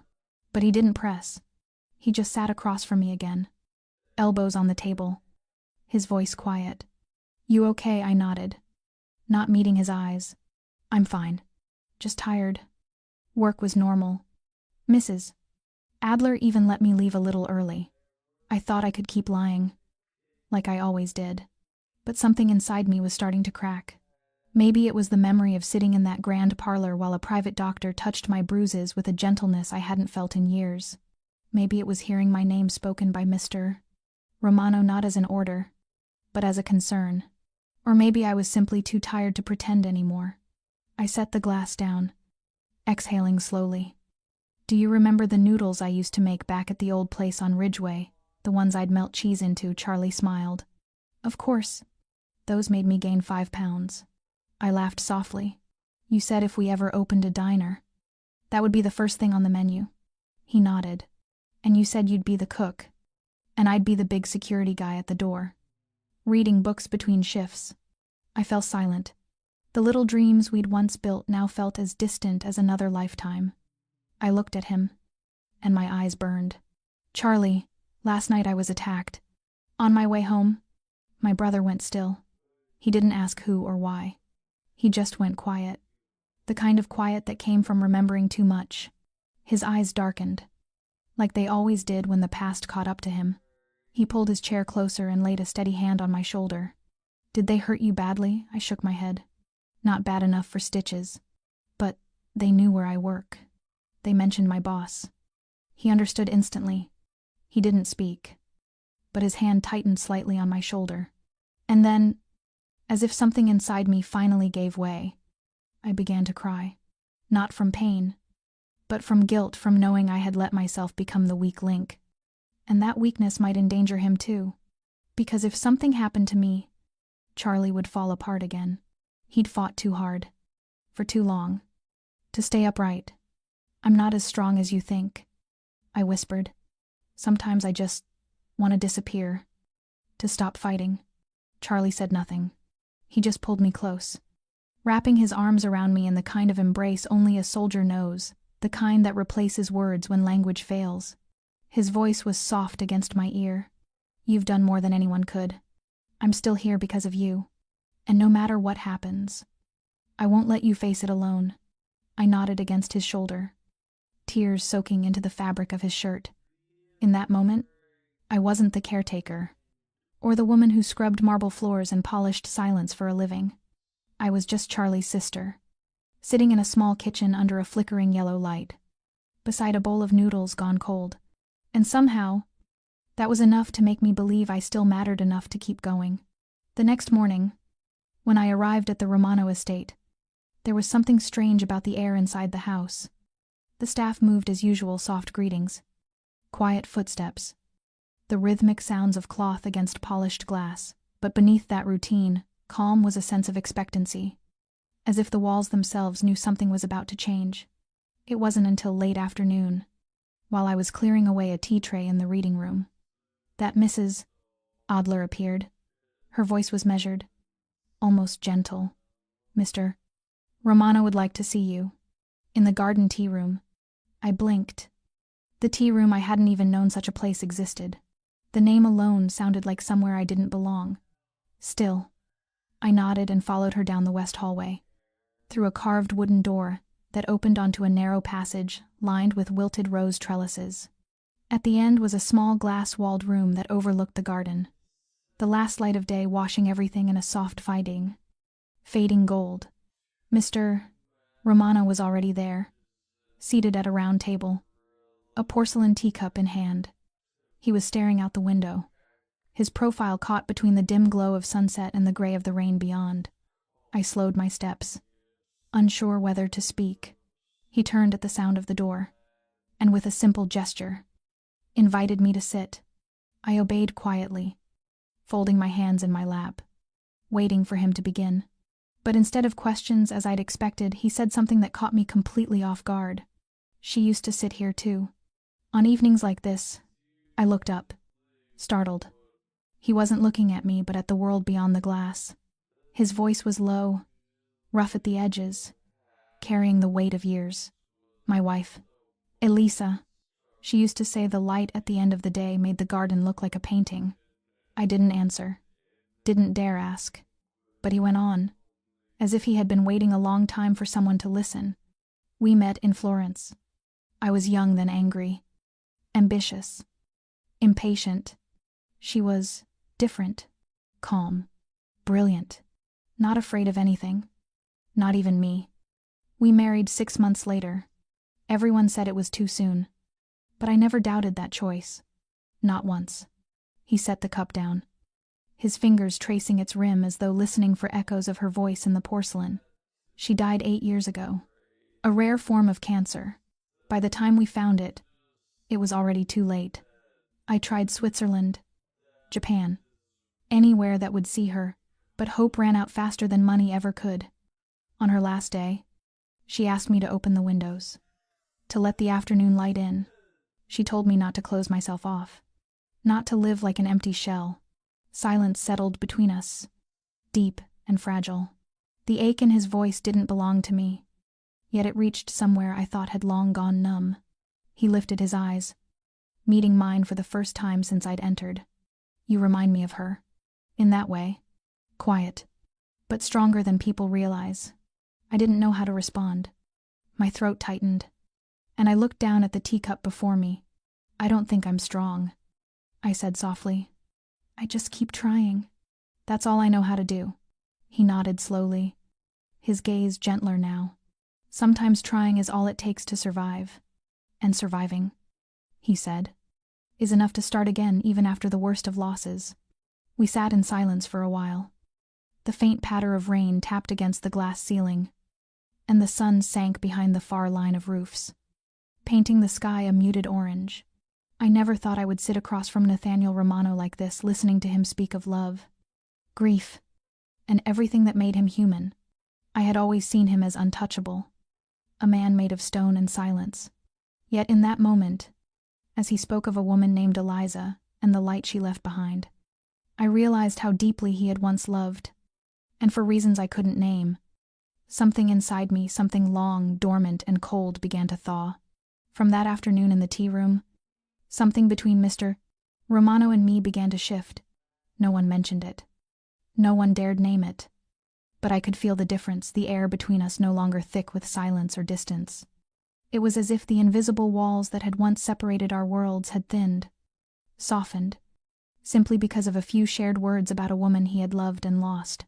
but he didn't press. He just sat across from me again, elbows on the table, his voice quiet. You okay? I nodded, not meeting his eyes. I'm fine. Just tired. Work was normal. Mrs. Adler even let me leave a little early. I thought I could keep lying, like I always did. But something inside me was starting to crack. Maybe it was the memory of sitting in that grand parlor while a private doctor touched my bruises with a gentleness I hadn't felt in years. Maybe it was hearing my name spoken by Mr. Romano not as an order, but as a concern. Or maybe I was simply too tired to pretend anymore. I set the glass down, exhaling slowly. Do you remember the noodles I used to make back at the old place on Ridgeway, the ones I'd melt cheese into? Charlie smiled. Of course. Those made me gain 5 pounds. I laughed softly. You said if we ever opened a diner, that would be the first thing on the menu. He nodded. And you said you'd be the cook, and I'd be the big security guy at the door, reading books between shifts. I fell silent. The little dreams we'd once built now felt as distant as another lifetime. I looked at him, and my eyes burned. Charlie, last night I was attacked. On my way home, my brother went still. He didn't ask who or why. He just went quiet. The kind of quiet that came from remembering too much. His eyes darkened, like they always did when the past caught up to him. He pulled his chair closer and laid a steady hand on my shoulder. Did they hurt you badly? I shook my head. Not bad enough for stitches. But they knew where I work. They mentioned my boss. He understood instantly. He didn't speak, but his hand tightened slightly on my shoulder. And then, as if something inside me finally gave way, I began to cry. Not from pain, but from guilt, from knowing I had let myself become the weak link. And that weakness might endanger him too, because if something happened to me, Charlie would fall apart again. He'd fought too hard, for too long, to stay upright. I'm not as strong as you think, I whispered. Sometimes I just want to disappear, to stop fighting. Charlie said nothing. He just pulled me close, wrapping his arms around me in the kind of embrace only a soldier knows, the kind that replaces words when language fails. His voice was soft against my ear. You've done more than anyone could. I'm still here because of you. And no matter what happens, I won't let you face it alone. I nodded against his shoulder, tears soaking into the fabric of his shirt. In that moment, I wasn't the caretaker, or the woman who scrubbed marble floors and polished silence for a living. I was just Charlie's sister, sitting in a small kitchen under a flickering yellow light, beside a bowl of noodles gone cold. And somehow, that was enough to make me believe I still mattered enough to keep going. The next morning, when I arrived at the Romano estate, there was something strange about the air inside the house. The staff moved as usual, soft greetings, quiet footsteps, the rhythmic sounds of cloth against polished glass, but beneath that routine, calm was a sense of expectancy, as if the walls themselves knew something was about to change. It wasn't until late afternoon, while I was clearing away a tea tray in the reading room, that Mrs. Adler appeared. Her voice was measured, almost gentle. Mr. Romano would like to see you. In the garden tea room. I blinked. The tea room, I hadn't even known such a place existed. The name alone sounded like somewhere I didn't belong. Still, I nodded and followed her down the west hallway, through a carved wooden door that opened onto a narrow passage lined with wilted rose trellises. At the end was a small glass-walled room that overlooked the garden, the last light of day washing everything in a soft fading gold. Mr. Romano was already there, seated at a round table, a porcelain teacup in hand. He was staring out the window, his profile caught between the dim glow of sunset and the gray of the rain beyond. I slowed my steps, unsure whether to speak. He turned at the sound of the door. and with a simple gesture, invited me to sit. I obeyed quietly, folding my hands in my lap, waiting for him to begin. But instead of questions as I'd expected, he said something that caught me completely off guard. She used to sit here too. On evenings like this, I looked up, startled. He wasn't looking at me, but at the world beyond the glass. His voice was low, rough at the edges, carrying the weight of years. My wife, Elisa, she used to say the light at the end of the day made the garden look like a painting. I didn't answer, didn't dare ask. But he went on, as if he had been waiting a long time for someone to listen. We met in Florence. I was young then angry, ambitious, impatient. She was different, calm, brilliant, not afraid of anything, not even me. We married 6 months later. Everyone said it was too soon, but I never doubted that choice. Not once. He set the cup down, his fingers tracing its rim as though listening for echoes of her voice in the porcelain. She died 8 years ago. A rare form of cancer. By the time we found it, it was already too late. I tried Switzerland, Japan, anywhere that would see her, but hope ran out faster than money ever could. On her last day, she asked me to open the windows, to let the afternoon light in. She told me not to close myself off, not to live like an empty shell. Silence settled between us, deep and fragile. The ache in his voice didn't belong to me, yet it reached somewhere I thought had long gone numb. He lifted his eyes, meeting mine for the first time since I'd entered. You remind me of her. In that way. Quiet, but stronger than people realize. I didn't know how to respond. My throat tightened, and I looked down at the teacup before me. I don't think I'm strong, I said softly. I just keep trying. That's all I know how to do. He nodded slowly, his gaze gentler now. Sometimes trying is all it takes to survive. And surviving, he said, is enough to start again even after the worst of losses. We sat in silence for a while. The faint patter of rain tapped against the glass ceiling, and the sun sank behind the far line of roofs, painting the sky a muted orange. I never thought I would sit across from Nathaniel Romano like this, listening to him speak of love, grief, and everything that made him human. I had always seen him as untouchable, a man made of stone and silence. Yet in that moment, as he spoke of a woman named Eliza and the light she left behind, I realized how deeply he had once loved, and for reasons I couldn't name. Something inside me, something long, dormant, and cold, began to thaw. From that afternoon in the tea room, something between Mr. Romano and me began to shift. No one mentioned it. No one dared name it. But I could feel the difference, the air between us no longer thick with silence or distance. It was as if the invisible walls that had once separated our worlds had thinned, softened, simply because of a few shared words about a woman he had loved and lost,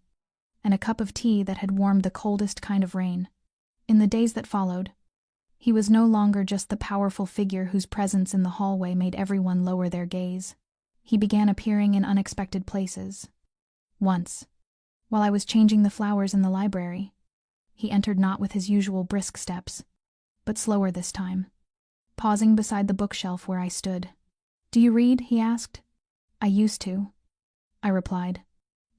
and a cup of tea that had warmed the coldest kind of rain. In the days that followed, he was no longer just the powerful figure whose presence in the hallway made everyone lower their gaze. He began appearing in unexpected places. Once, while I was changing the flowers in the library, he entered not with his usual brisk steps, but slower this time, pausing beside the bookshelf where I stood. "Do you read?" he asked. "I used to," I replied,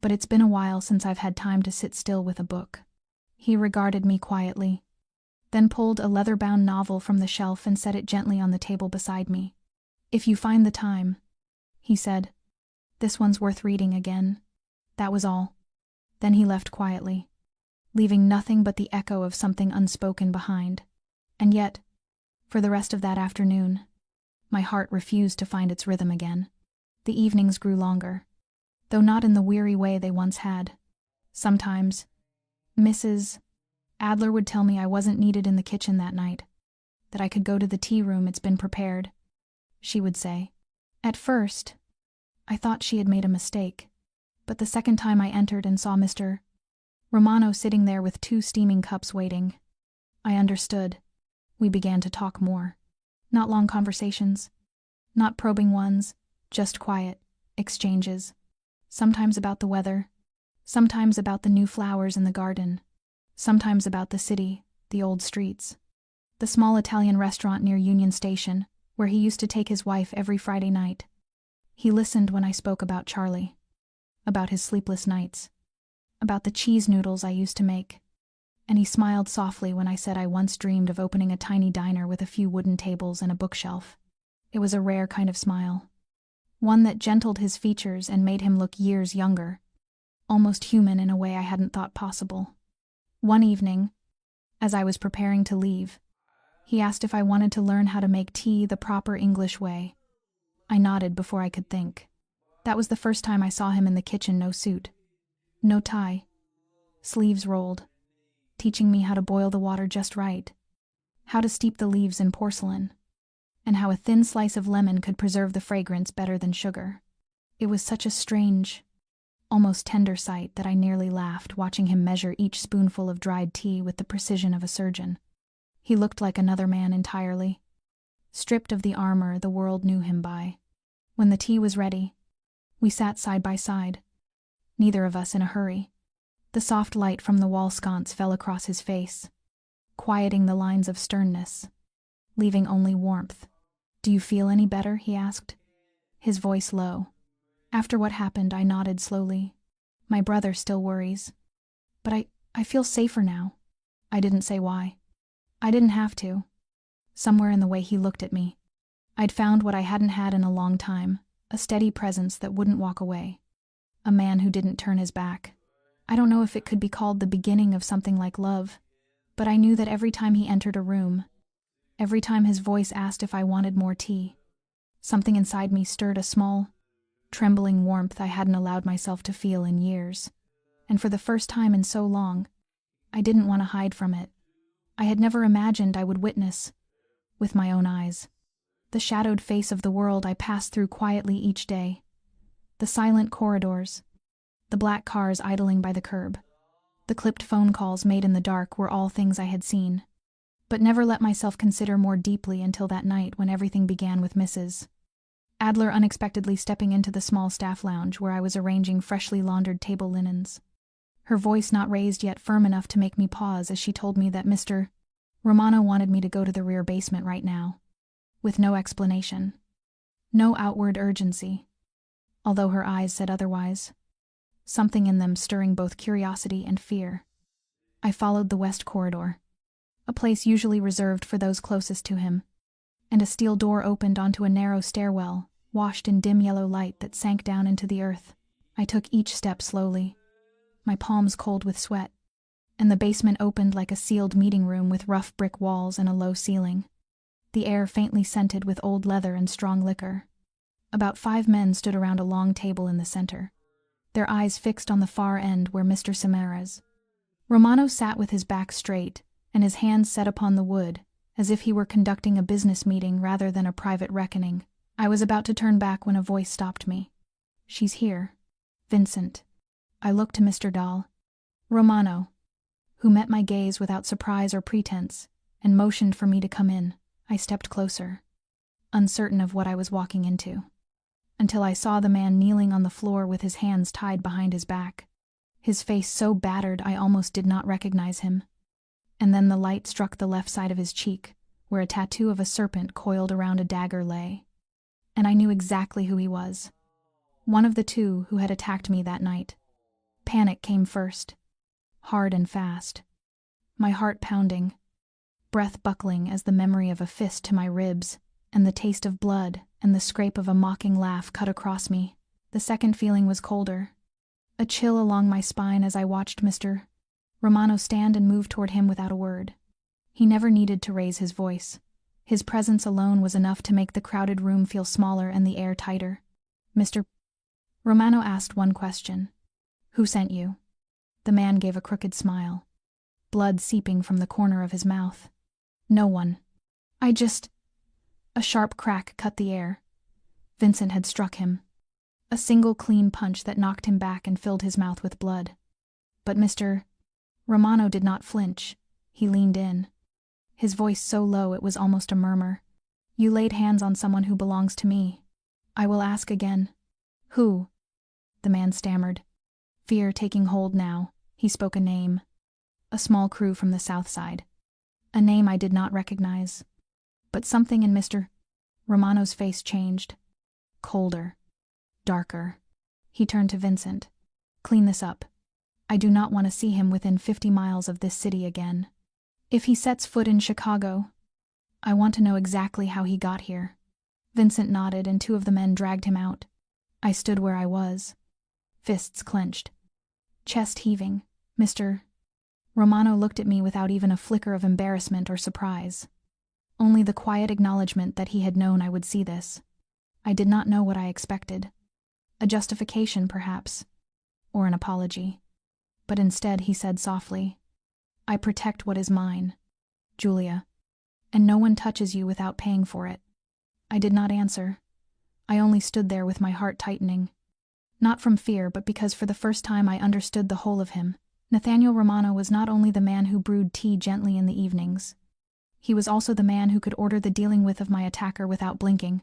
"but it's been a while since I've had time to sit still with a book." He regarded me quietly, then pulled a leather-bound novel from the shelf and set it gently on the table beside me. "If you find the time," he said, "this one's worth reading again." That was all. Then he left quietly, leaving nothing but the echo of something unspoken behind. And yet, for the rest of that afternoon, my heart refused to find its rhythm again. The evenings grew longer, though not in the weary way they once had. Sometimes, Mrs. Adler would tell me I wasn't needed in the kitchen that night, that I could go to the tea room, it's been prepared, she would say. At first, I thought she had made a mistake, but the second time I entered and saw Mr. Romano sitting there with 2 steaming cups waiting, I understood. We began to talk more. Not long conversations, not probing ones, just quiet exchanges, sometimes about the weather, sometimes about the new flowers in the garden, sometimes about the city, the old streets. The small Italian restaurant near Union Station, where he used to take his wife every Friday night. He listened when I spoke about Charlie, about his sleepless nights, about the cheese noodles I used to make, and he smiled softly when I said I once dreamed of opening a tiny diner with a few wooden tables and a bookshelf. It was a rare kind of smile, one that gentled his features and made him look years younger, almost human in a way I hadn't thought possible. One evening, as I was preparing to leave, he asked if I wanted to learn how to make tea the proper English way. I nodded before I could think. That was the first time I saw him in the kitchen, no suit, no tie, sleeves rolled, teaching me how to boil the water just right, how to steep the leaves in porcelain, and how a thin slice of lemon could preserve the fragrance better than sugar. It was such a strange, almost tender sight that I nearly laughed watching him measure each spoonful of dried tea with the precision of a surgeon. He looked like another man entirely, stripped of the armor the world knew him by. When the tea was ready, we sat side by side, neither of us in a hurry. The soft light from the wall sconce fell across his face, quieting the lines of sternness, leaving only warmth. "Do you feel any better?" he asked, his voice low. After what happened, I nodded slowly. My brother still worries. But I feel safer now. I didn't say why. I didn't have to. Somewhere in the way he looked at me, I'd found what I hadn't had in a long time, a steady presence that wouldn't walk away. A man who didn't turn his back. I don't know if it could be called the beginning of something like love, but I knew that every time he entered a room, every time his voice asked if I wanted more tea, something inside me stirred a small, trembling warmth I hadn't allowed myself to feel in years. And for the first time in so long, I didn't want to hide from it. I had never imagined I would witness, with my own eyes, the shadowed face of the world I passed through quietly each day. The silent corridors, the black cars idling by the curb, the clipped phone calls made in the dark were all things I had seen, but never let myself consider more deeply until that night when everything began with Mrs. Adler unexpectedly stepping into the small staff lounge where I was arranging freshly laundered table linens. Her voice not raised yet firm enough to make me pause as she told me that Mr. Romano wanted me to go to the rear basement right now, with no explanation, no outward urgency, although her eyes said otherwise, something in them stirring both curiosity and fear. I followed the west corridor, a place usually reserved for those closest to him, and a steel door opened onto a narrow stairwell, washed in dim yellow light that sank down into the earth. I took each step slowly, my palms cold with sweat, and the basement opened like a sealed meeting room with rough brick walls and a low ceiling, the air faintly scented with old leather and strong liquor. About 5 men stood around a long table in the center, their eyes fixed on the far end where Mr. Samaras. Romano sat with his back straight and his hands set upon the wood, as if he were conducting a business meeting rather than a private reckoning. I was about to turn back when a voice stopped me. "She's here. Vincent." I looked to Mr. Dahl. Romano, who met my gaze without surprise or pretense, and motioned for me to come in. I stepped closer, uncertain of what I was walking into, until I saw the man kneeling on the floor with his hands tied behind his back, his face so battered I almost did not recognize him. And then the light struck the left side of his cheek, where a tattoo of a serpent coiled around a dagger lay. And I knew exactly who he was. One of the two who had attacked me that night. Panic came first, hard and fast, my heart pounding, breath buckling as the memory of a fist to my ribs, and the taste of blood and the scrape of a mocking laugh cut across me. The second feeling was colder, a chill along my spine as I watched Mr. Romano stand and move toward him without a word. He never needed to raise his voice. His presence alone was enough to make the crowded room feel smaller and the air tighter. Mr. Romano asked one question. "Who sent you?" The man gave a crooked smile, blood seeping from the corner of his mouth. "No one. I just—" A sharp crack cut the air. Vincent had struck him. A single clean punch that knocked him back and filled his mouth with blood. But Mr. Romano did not flinch. He leaned in, his voice so low it was almost a murmur. "You laid hands on someone who belongs to me. I will ask again. Who?" The man stammered. Fear taking hold now, he spoke a name. "A small crew from the south side. A name I did not recognize. But something in Mr. Romano's face changed. Colder. Darker. He turned to Vincent. Clean this up. I do not want to see him within 50 miles of this city again. If he sets foot in Chicago, I want to know exactly how he got here. Vincent nodded and 2 of the men dragged him out. I stood where I was. Fists clenched. Chest heaving. Mr. Romano looked at me without even a flicker of embarrassment or surprise. Only the quiet acknowledgement that he had known I would see this. I did not know what I expected. A justification, perhaps. Or an apology. But instead he said softly, I protect what is mine, Julia, and no one touches you without paying for it. I did not answer. I only stood there with my heart tightening. Not from fear, but because for the first time I understood the whole of him. Nathaniel Romano was not only the man who brewed tea gently in the evenings. He was also the man who could order the dealing with of my attacker without blinking.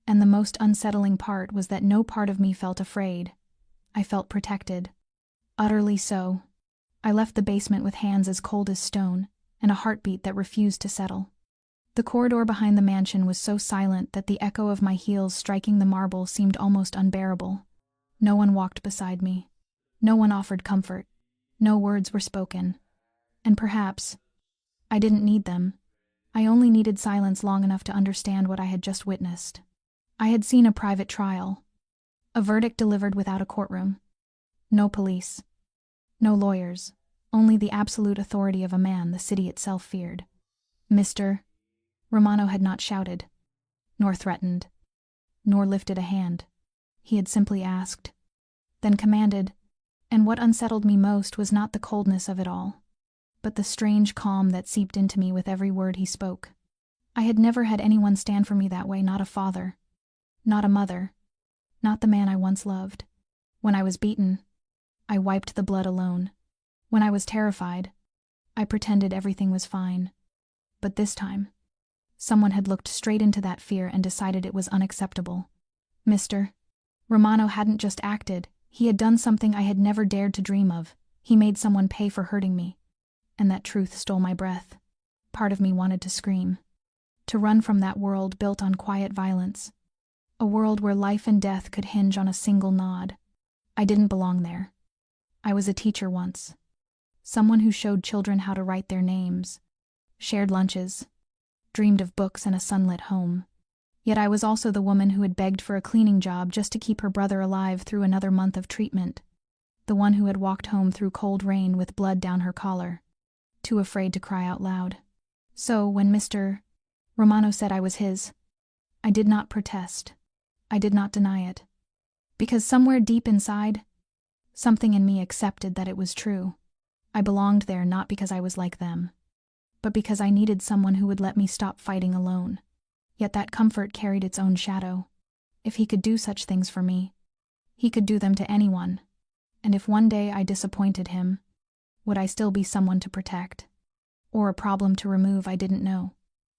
And the most unsettling part was that no part of me felt afraid. I felt protected. Utterly so. I left the basement with hands as cold as stone, and a heartbeat that refused to settle. The corridor behind the mansion was so silent that the echo of my heels striking the marble seemed almost unbearable. No one walked beside me. No one offered comfort. No words were spoken. And perhaps I didn't need them. I only needed silence long enough to understand what I had just witnessed. I had seen a private trial. A verdict delivered without a courtroom. No police. No lawyers. Only the absolute authority of a man the city itself feared. Mr. Romano had not shouted, nor threatened, nor lifted a hand. He had simply asked, then commanded, and what unsettled me most was not the coldness of it all, but the strange calm that seeped into me with every word he spoke. I had never had anyone stand for me that way, not a father, not a mother, not the man I once loved. When I was beaten, I wiped the blood alone. When I was terrified, I pretended everything was fine. But this time, someone had looked straight into that fear and decided it was unacceptable. Mr. Romano hadn't just acted, he had done something I had never dared to dream of. He made someone pay for hurting me. And that truth stole my breath. Part of me wanted to scream. To run from that world built on quiet violence. A world where life and death could hinge on a single nod. I didn't belong there. I was a teacher once. Someone who showed children how to write their names. Shared lunches. Dreamed of books and a sunlit home. Yet I was also the woman who had begged for a cleaning job just to keep her brother alive through another month of treatment. The one who had walked home through cold rain with blood down her collar. Too afraid to cry out loud. So, when Mr. Romano said I was his, I did not protest. I did not deny it. Because somewhere deep inside, something in me accepted that it was true. I belonged there not because I was like them, but because I needed someone who would let me stop fighting alone. Yet that comfort carried its own shadow. If he could do such things for me, he could do them to anyone. And if one day I disappointed him, would I still be someone to protect? Or a problem to remove? I didn't know.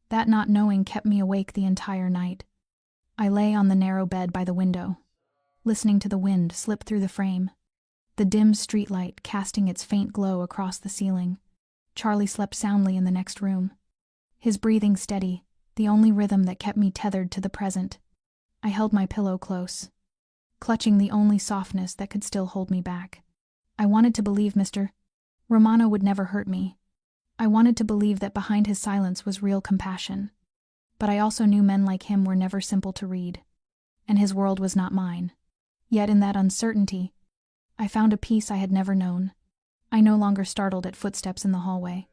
That not knowing kept me awake the entire night. I lay on the narrow bed by the window, listening to the wind slip through the frame, the dim streetlight casting its faint glow across the ceiling. Charlie slept soundly in the next room, his breathing steady, the only rhythm that kept me tethered to the present. I held my pillow close, clutching the only softness that could still hold me back. I wanted to believe Mr. Romano would never hurt me. I wanted to believe that behind his silence was real compassion. But I also knew men like him were never simple to read, and his world was not mine. Yet in that uncertainty, I found a peace I had never known. I no longer startled at footsteps in the hallway.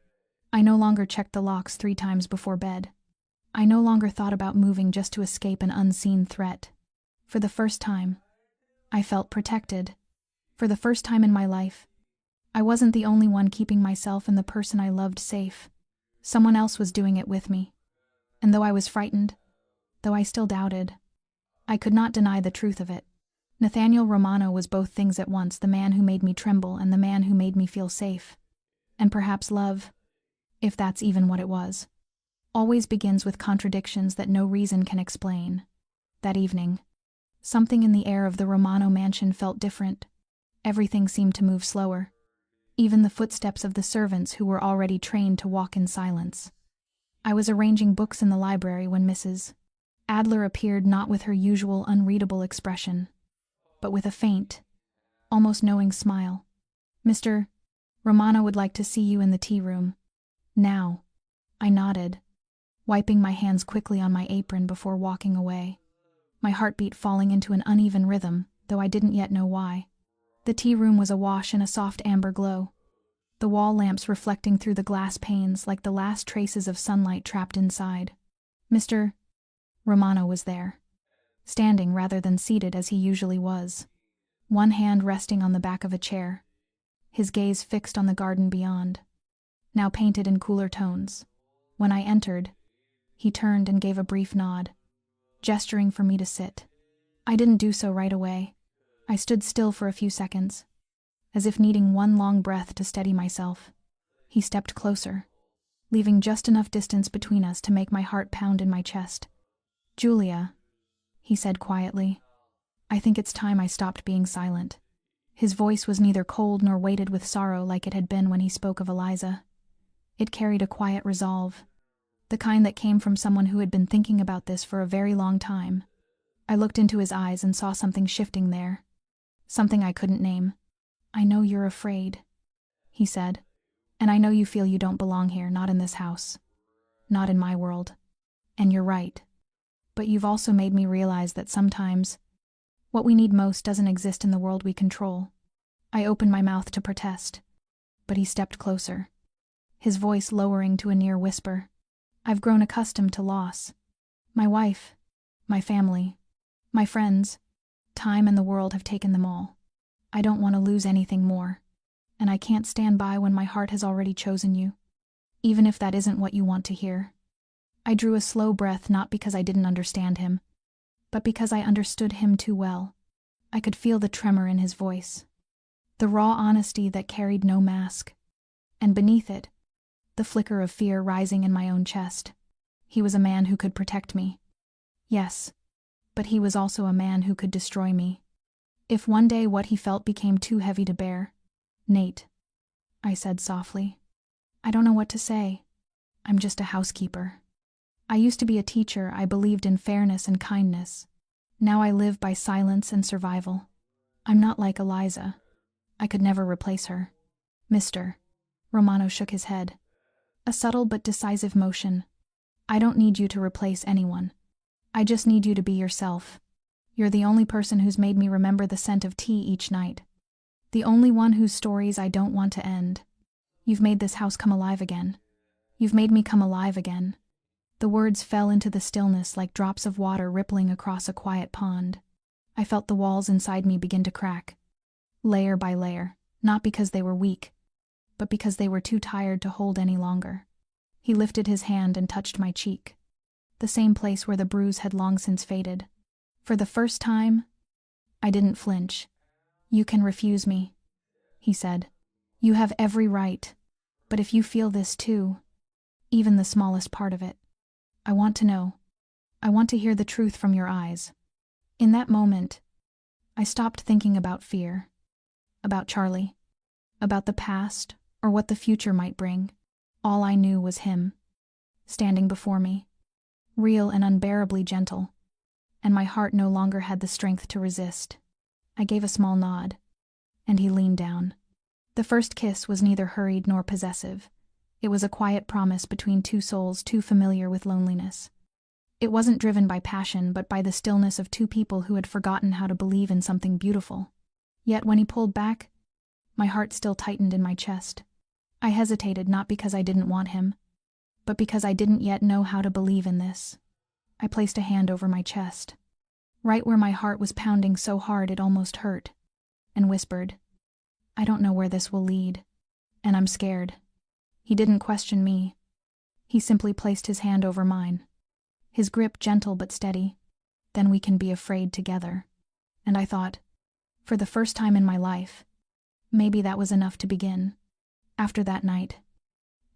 I no longer checked the locks 3 times before bed. I no longer thought about moving just to escape an unseen threat. For the first time, I felt protected. For the first time in my life, I wasn't the only one keeping myself and the person I loved safe. Someone else was doing it with me. And though I was frightened, though I still doubted, I could not deny the truth of it. Nathaniel Romano was both things at once, the man who made me tremble and the man who made me feel safe. And perhaps love, if that's even what it was, always begins with contradictions that no reason can explain. That evening, something in the air of the Romano mansion felt different. Everything seemed to move slower. even the footsteps of the servants who were already trained to walk in silence. I was arranging books in the library when Mrs. Adler appeared, not with her usual unreadable expression, but with a faint, almost knowing smile. "Mr. Romano would like to see you in the tea room. Now." I nodded, wiping my hands quickly on my apron before walking away, my heartbeat falling into an uneven rhythm, though I didn't yet know why. The tea room was awash in a soft amber glow, the wall lamps reflecting through the glass panes like the last traces of sunlight trapped inside. Mr. Romano was there, standing rather than seated as he usually was, one hand resting on the back of a chair, his gaze fixed on the garden beyond, now painted in cooler tones. When I entered, he turned and gave a brief nod, gesturing for me to sit. I didn't do so right away. I stood still for a few seconds, as if needing one long breath to steady myself. He stepped closer, leaving just enough distance between us to make my heart pound in my chest. "Julia," he said quietly, "I think it's time I stopped being silent." His voice was neither cold nor weighted with sorrow like it had been when he spoke of Eliza. It carried a quiet resolve, the kind that came from someone who had been thinking about this for a very long time. I looked into his eyes and saw something shifting there, something I couldn't name. "I know you're afraid," he said, "and I know you feel you don't belong here, not in this house, not in my world. And you're right. But you've also made me realize that sometimes what we need most doesn't exist in the world we control." I opened my mouth to protest, but he stepped closer, his voice lowering to a near whisper. "I've grown accustomed to loss. My wife, my family, my friends, time and the world have taken them all. I don't want to lose anything more, and I can't stand by when my heart has already chosen you, even if that isn't what you want to hear." I drew a slow breath, not because I didn't understand him, but because I understood him too well. I could feel the tremor in his voice, the raw honesty that carried no mask, and beneath it, the flicker of fear rising in my own chest. He was a man who could protect me. Yes, but he was also a man who could destroy me. If one day what he felt became too heavy to bear. "Nate," I said softly, "I don't know what to say. I'm just a housekeeper. I used to be a teacher. I believed in fairness and kindness. Now I live by silence and survival. I'm not like Eliza. I could never replace her." "Mr." Romano shook his head, a subtle but decisive motion. "I don't need you to replace anyone. I just need you to be yourself. You're the only person who's made me remember the scent of tea each night. The only one whose stories I don't want to end. You've made this house come alive again. You've made me come alive again." The words fell into the stillness like drops of water rippling across a quiet pond. I felt the walls inside me begin to crack, layer by layer, not because they were weak, but because they were too tired to hold any longer. He lifted his hand and touched my cheek, the same place where the bruise had long since faded. For the first time, I didn't flinch. "You can refuse me," he said. "You have every right, but if you feel this too, even the smallest part of it, I want to know. I want to hear the truth from your eyes." In that moment, I stopped thinking about fear, about Charlie, about the past, or what the future might bring. All I knew was him, standing before me, real and unbearably gentle, and my heart no longer had the strength to resist. I gave a small nod, and he leaned down. The first kiss was neither hurried nor possessive. It was a quiet promise between two souls too familiar with loneliness. It wasn't driven by passion, but by the stillness of two people who had forgotten how to believe in something beautiful. Yet when he pulled back, my heart still tightened in my chest. I hesitated, not because I didn't want him, but because I didn't yet know how to believe in this. I placed a hand over my chest, right where my heart was pounding so hard it almost hurt, and whispered, "I don't know where this will lead, and I'm scared." He didn't question me. He simply placed his hand over mine, his grip gentle but steady. "Then we can be afraid together." And I thought, for the first time in my life, maybe that was enough to begin. After that night,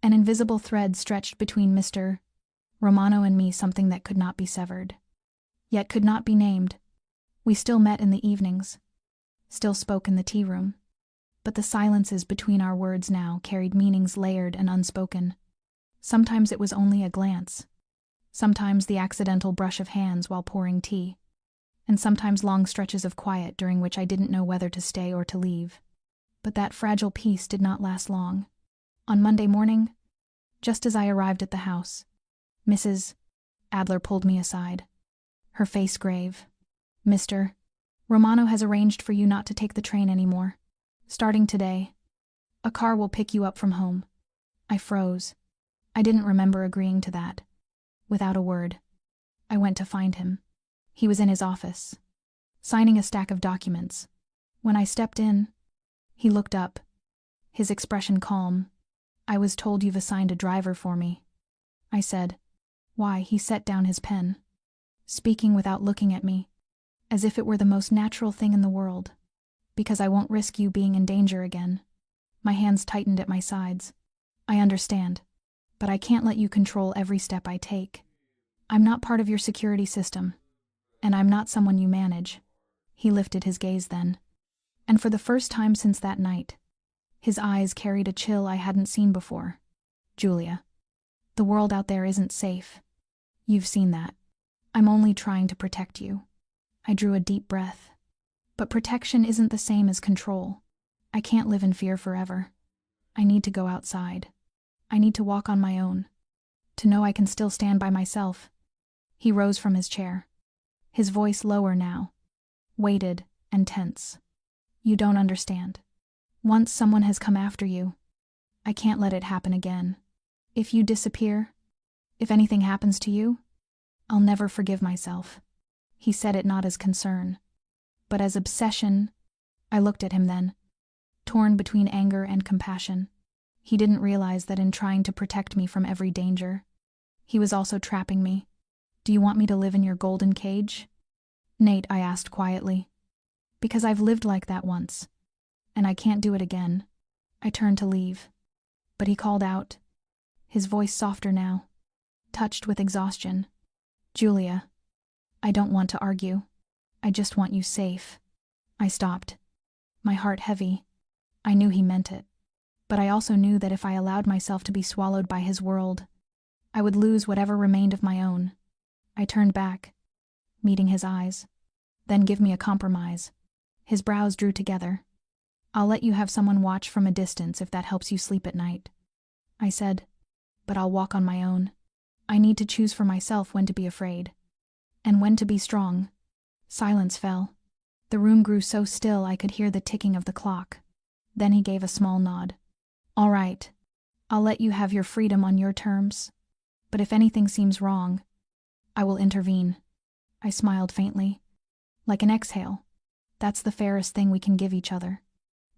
an invisible thread stretched between Mr. Romano and me, something that could not be severed, yet could not be named. We still met in the evenings, still spoke in the tea room, but the silences between our words now carried meanings layered and unspoken. Sometimes it was only a glance. Sometimes the accidental brush of hands while pouring tea. And sometimes long stretches of quiet during which I didn't know whether to stay or to leave. But that fragile peace did not last long. On Monday morning, just as I arrived at the house, Mrs. Adler pulled me aside, her face grave. "Mr. Romano has arranged for you not to take the train anymore. Starting today, a car will pick you up from home." I froze. I didn't remember agreeing to that. Without a word, I went to find him. He was in his office, signing a stack of documents. When I stepped in, he looked up, his expression calm. "I was told you've assigned a driver for me," I said. "Why?" He set down his pen, speaking without looking at me, as if it were the most natural thing in the world. "Because I won't risk you being in danger again." My hands tightened at my sides. "I understand, but I can't let you control every step I take. I'm not part of your security system, and I'm not someone you manage." He lifted his gaze then, and for the first time since that night, his eyes carried a chill I hadn't seen before. "Julia, the world out there isn't safe. You've seen that. I'm only trying to protect you." I drew a deep breath. But protection isn't the same as control. I can't live in fear forever. I need to go outside. I need to walk on my own, to know I can still stand by myself. He rose from his chair, his voice lower now, weighted and tense. "You don't understand. Once someone has come after you, I can't let it happen again. If you disappear, if anything happens to you, I'll never forgive myself." He said it not as concern, but as obsession. I looked at him then, torn between anger and compassion. He didn't realize that in trying to protect me from every danger, he was also trapping me. "Do you want me to live in your golden cage?" "Nate," I asked quietly. "Because I've lived like that once, and I can't do it again." I turned to leave, but he called out, his voice softer now, touched with exhaustion. "Julia, I don't want to argue. I just want you safe." I stopped, my heart heavy. I knew he meant it, but I also knew that if I allowed myself to be swallowed by his world, I would lose whatever remained of my own. I turned back, meeting his eyes. "Then give me a compromise." His brows drew together. "I'll let you have someone watch from a distance if that helps you sleep at night." I said, "But I'll walk on my own. I need to choose for myself when to be afraid, and when to be strong." Silence fell. The room grew so still I could hear the ticking of the clock. Then he gave a small nod. "All right. I'll let you have your freedom on your terms. But if anything seems wrong, I will intervene." I smiled faintly, like an exhale. "That's the fairest thing we can give each other."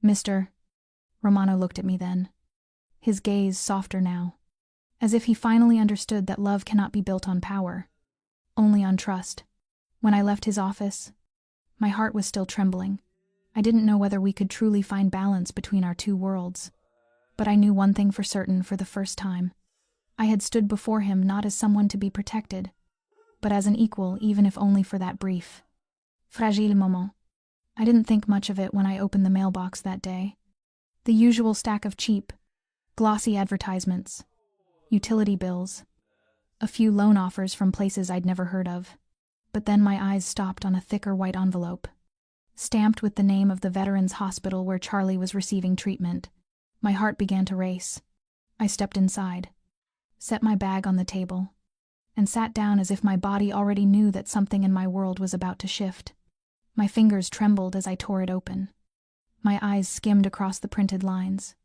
"Mr. Romano looked at me then, his gaze softer now, as if he finally understood that love cannot be built on power, only on trust. When I left his office, my heart was still trembling. I didn't know whether we could truly find balance between our two worlds. But I knew one thing for certain for the first time. I had stood before him not as someone to be protected, but as an equal, even if only for that brief, fragile moment. I didn't think much of it when I opened the mailbox that day. The usual stack of cheap, glossy advertisements, utility bills, a few loan offers from places I'd never heard of. But then my eyes stopped on a thicker white envelope, stamped with the name of the Veterans Hospital where Charlie was receiving treatment. My heart began to race. I stepped inside, set my bag on the table, and sat down as if my body already knew that something in my world was about to shift. My fingers trembled as I tore it open. My eyes skimmed across the printed lines,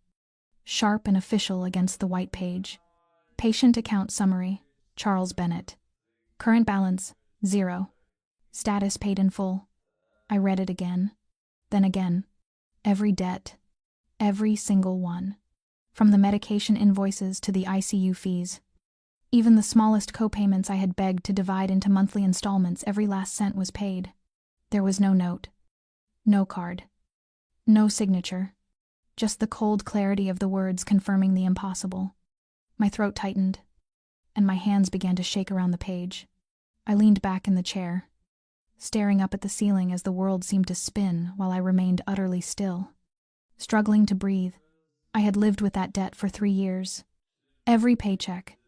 sharp and official against the white page. Patient account summary, Charles Bennett. Current balance, 0. Status paid in full. I read it again, then again. Every debt, every single one. From the medication invoices to the ICU fees. Even the smallest co-payments I had begged to divide into monthly installments, every last cent was paid. There was no note, no card, no signature, just the cold clarity of the words confirming the impossible. My throat tightened, and my hands began to shake around the page. I leaned back in the chair, staring up at the ceiling as the world seemed to spin while I remained utterly still. struggling to breathe. I had lived with that debt for 3 years. Every paycheck,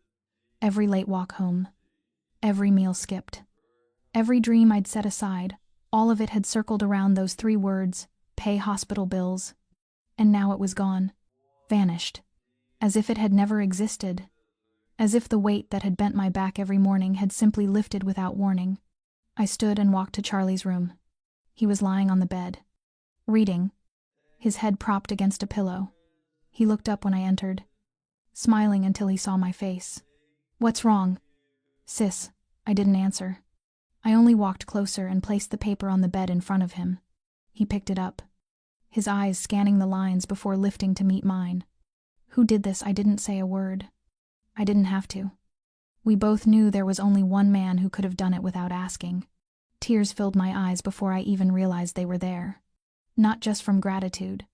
every late walk home, every meal skipped, every dream I'd set aside, all of it had circled around those 3 words, pay hospital bills. And now it was gone, vanished, as if it had never existed, as if the weight that had bent my back every morning had simply lifted without warning. I stood and walked to Charlie's room. He was lying on the bed, reading, his head propped against a pillow. He looked up when I entered, smiling until he saw my face. "What's wrong?" "Sis," I didn't answer. I only walked closer and placed the paper on the bed in front of him. He picked it up, his eyes scanning the lines before lifting to meet mine. "Who did this?" I didn't say a word. I didn't have to. We both knew there was only one man who could have done it without asking. Tears filled my eyes before I even realized they were there. Not just from gratitude,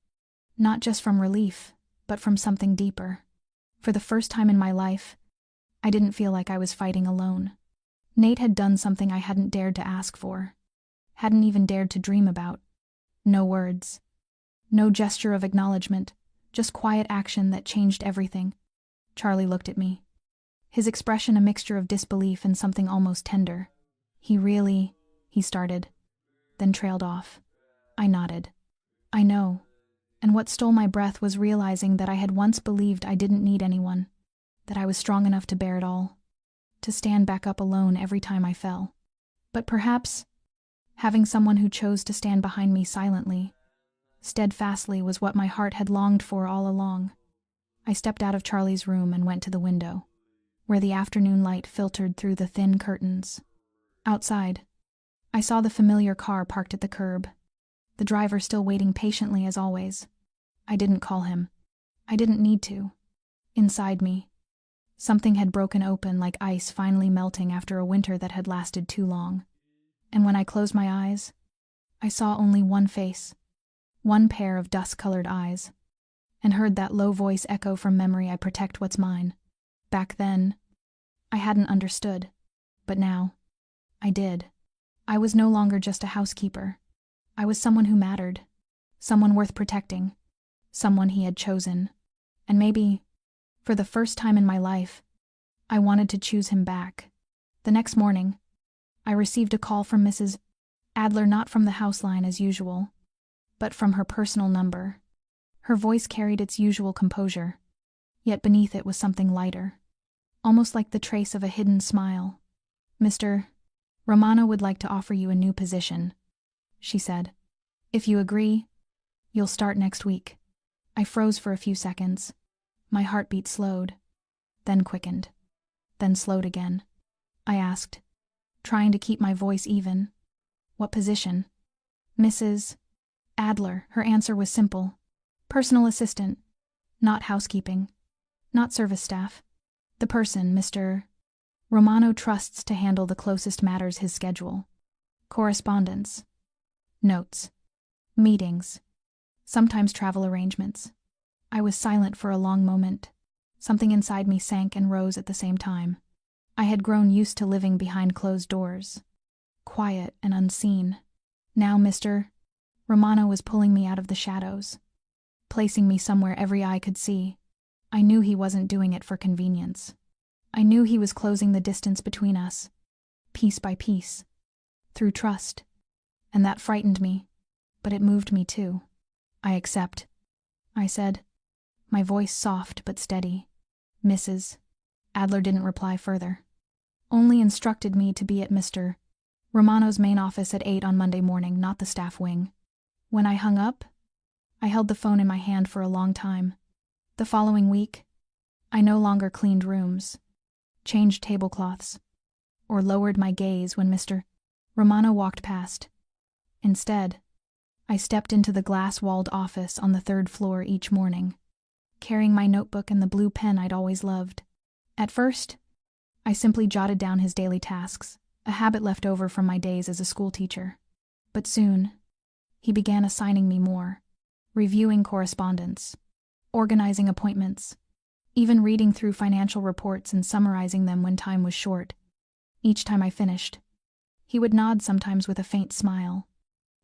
not just from relief, but from something deeper. For the first time in my life, I didn't feel like I was fighting alone. Nate had done something I hadn't dared to ask for, hadn't even dared to dream about. No words, no gesture of acknowledgement, just quiet action that changed everything. Charlie looked at me, his expression a mixture of disbelief and something almost tender. He started, then trailed off. I nodded. I know. And what stole my breath was realizing that I had once believed I didn't need anyone, that I was strong enough to bear it all, to stand back up alone every time I fell. But perhaps having someone who chose to stand behind me silently, steadfastly, was what my heart had longed for all along. I stepped out of Charlie's room and went to the window, where the afternoon light filtered through the thin curtains. Outside, I saw the familiar car parked at the curb, the driver still waiting patiently as always. I didn't call him. I didn't need to. Inside me, something had broken open like ice finally melting after a winter that had lasted too long. And when I closed my eyes, I saw only one face, one pair of dust-colored eyes, and heard that low voice echo from memory, "I protect what's mine." Back then, I hadn't understood, but now, I did. I was no longer just a housekeeper. I was someone who mattered, someone worth protecting, someone he had chosen. And maybe, for the first time in my life, I wanted to choose him back. The next morning, I received a call from Mrs. Adler, not from the house line as usual, but from her personal number. Her voice carried its usual composure, yet beneath it was something lighter, almost like the trace of a hidden smile. "Mr. Romano would like to offer you a new position," she said. "If you agree, you'll start next week." I froze for a few seconds. My heartbeat slowed, then quickened, then slowed again. I asked, trying to keep my voice even, "What position?" "Mrs. Adler." Her answer was simple. "Personal assistant. Not housekeeping. Not service staff. The person Mr. Romano trusts to handle the closest matters, his schedule. Correspondence. Notes. Meetings. Sometimes travel arrangements." I was silent for a long moment. Something inside me sank and rose at the same time. I had grown used to living behind closed doors, quiet and unseen. Now Mr. Romano was pulling me out of the shadows, placing me somewhere every eye could see. I knew he wasn't doing it for convenience. I knew he was closing the distance between us, piece by piece, through trust. And that frightened me, but it moved me too. "I accept," I said, my voice soft but steady. Mrs. Adler didn't reply further, only instructed me to be at Mr. Romano's main office at 8 on Monday morning, not the staff wing. When I hung up, I held the phone in my hand for a long time. The following week, I no longer cleaned rooms, changed tablecloths, or lowered my gaze when Mr. Romano walked past. Instead, I stepped into the glass-walled office on the 3rd floor each morning, carrying my notebook and the blue pen I'd always loved. At first, I simply jotted down his daily tasks, a habit left over from my days as a schoolteacher. But soon, he began assigning me more, reviewing correspondence, organizing appointments, even reading through financial reports and summarizing them when time was short. Each time I finished, he would nod, sometimes with a faint smile,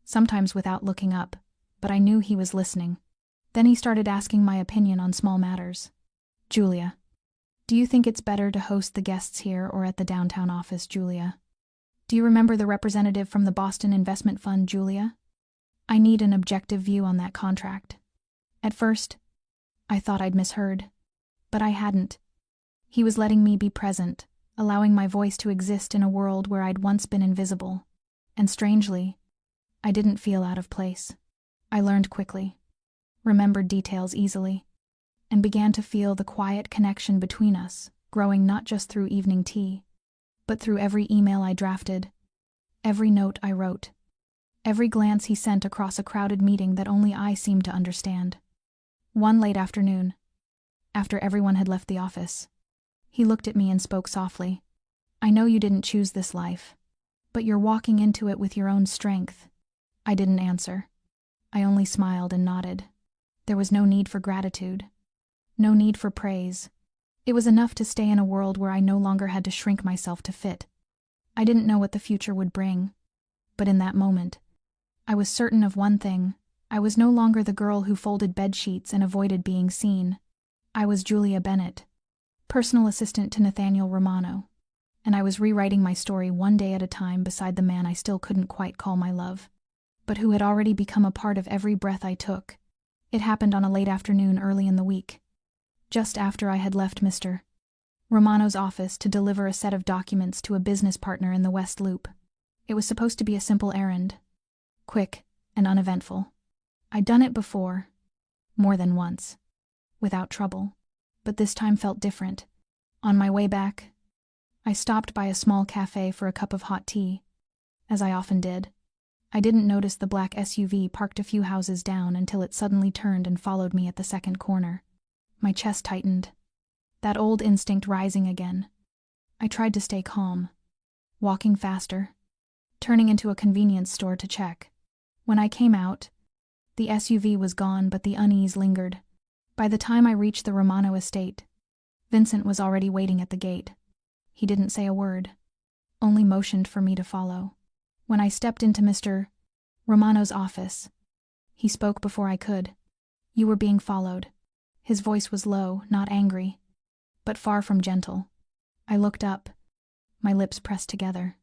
sometimes without looking up, but I knew he was listening. Then he started asking my opinion on small matters. Julia. Do you think it's better to host the guests here or at the downtown office, Julia? Do you remember the representative from the Boston Investment Fund, Julia? I need an objective view on that contract. At first, I thought I'd misheard. But I hadn't. He was letting me be present, allowing my voice to exist in a world where I'd once been invisible. And strangely, I didn't feel out of place. I learned quickly, remembered details easily, and began to feel the quiet connection between us, growing not just through evening tea, but through every email I drafted, every note I wrote, every glance he sent across a crowded meeting that only I seemed to understand. One late afternoon, after everyone had left the office, he looked at me and spoke softly. I know you didn't choose this life, but you're walking into it with your own strength. I didn't answer. I only smiled and nodded. There was no need for gratitude. No need for praise. It was enough to stay in a world where I no longer had to shrink myself to fit. I didn't know what the future would bring, but in that moment, I was certain of one thing. I was no longer the girl who folded bedsheets and avoided being seen. I was Julia Bennett, personal assistant to Nathaniel Romano, and I was rewriting my story one day at a time beside the man I still couldn't quite call my love, but who had already become a part of every breath I took. It happened on a late afternoon early in the week, just after I had left Mr. Romano's office to deliver a set of documents to a business partner in the West Loop. It was supposed to be a simple errand, quick and uneventful. I'd done it before, more than once, without trouble, but this time felt different. On my way back, I stopped by a small cafe for a cup of hot tea, as I often did. I didn't notice the black SUV parked a few houses down until it suddenly turned and followed me at the second corner. My chest tightened, that old instinct rising again. I tried to stay calm, walking faster, turning into a convenience store to check. When I came out, the SUV was gone, but the unease lingered. By the time I reached the Romano estate, Vincent was already waiting at the gate. He didn't say a word, only motioned for me to follow. When I stepped into Mr. Romano's office, he spoke before I could. You were being followed. His voice was low, not angry, but far from gentle. I looked up, my lips pressed together.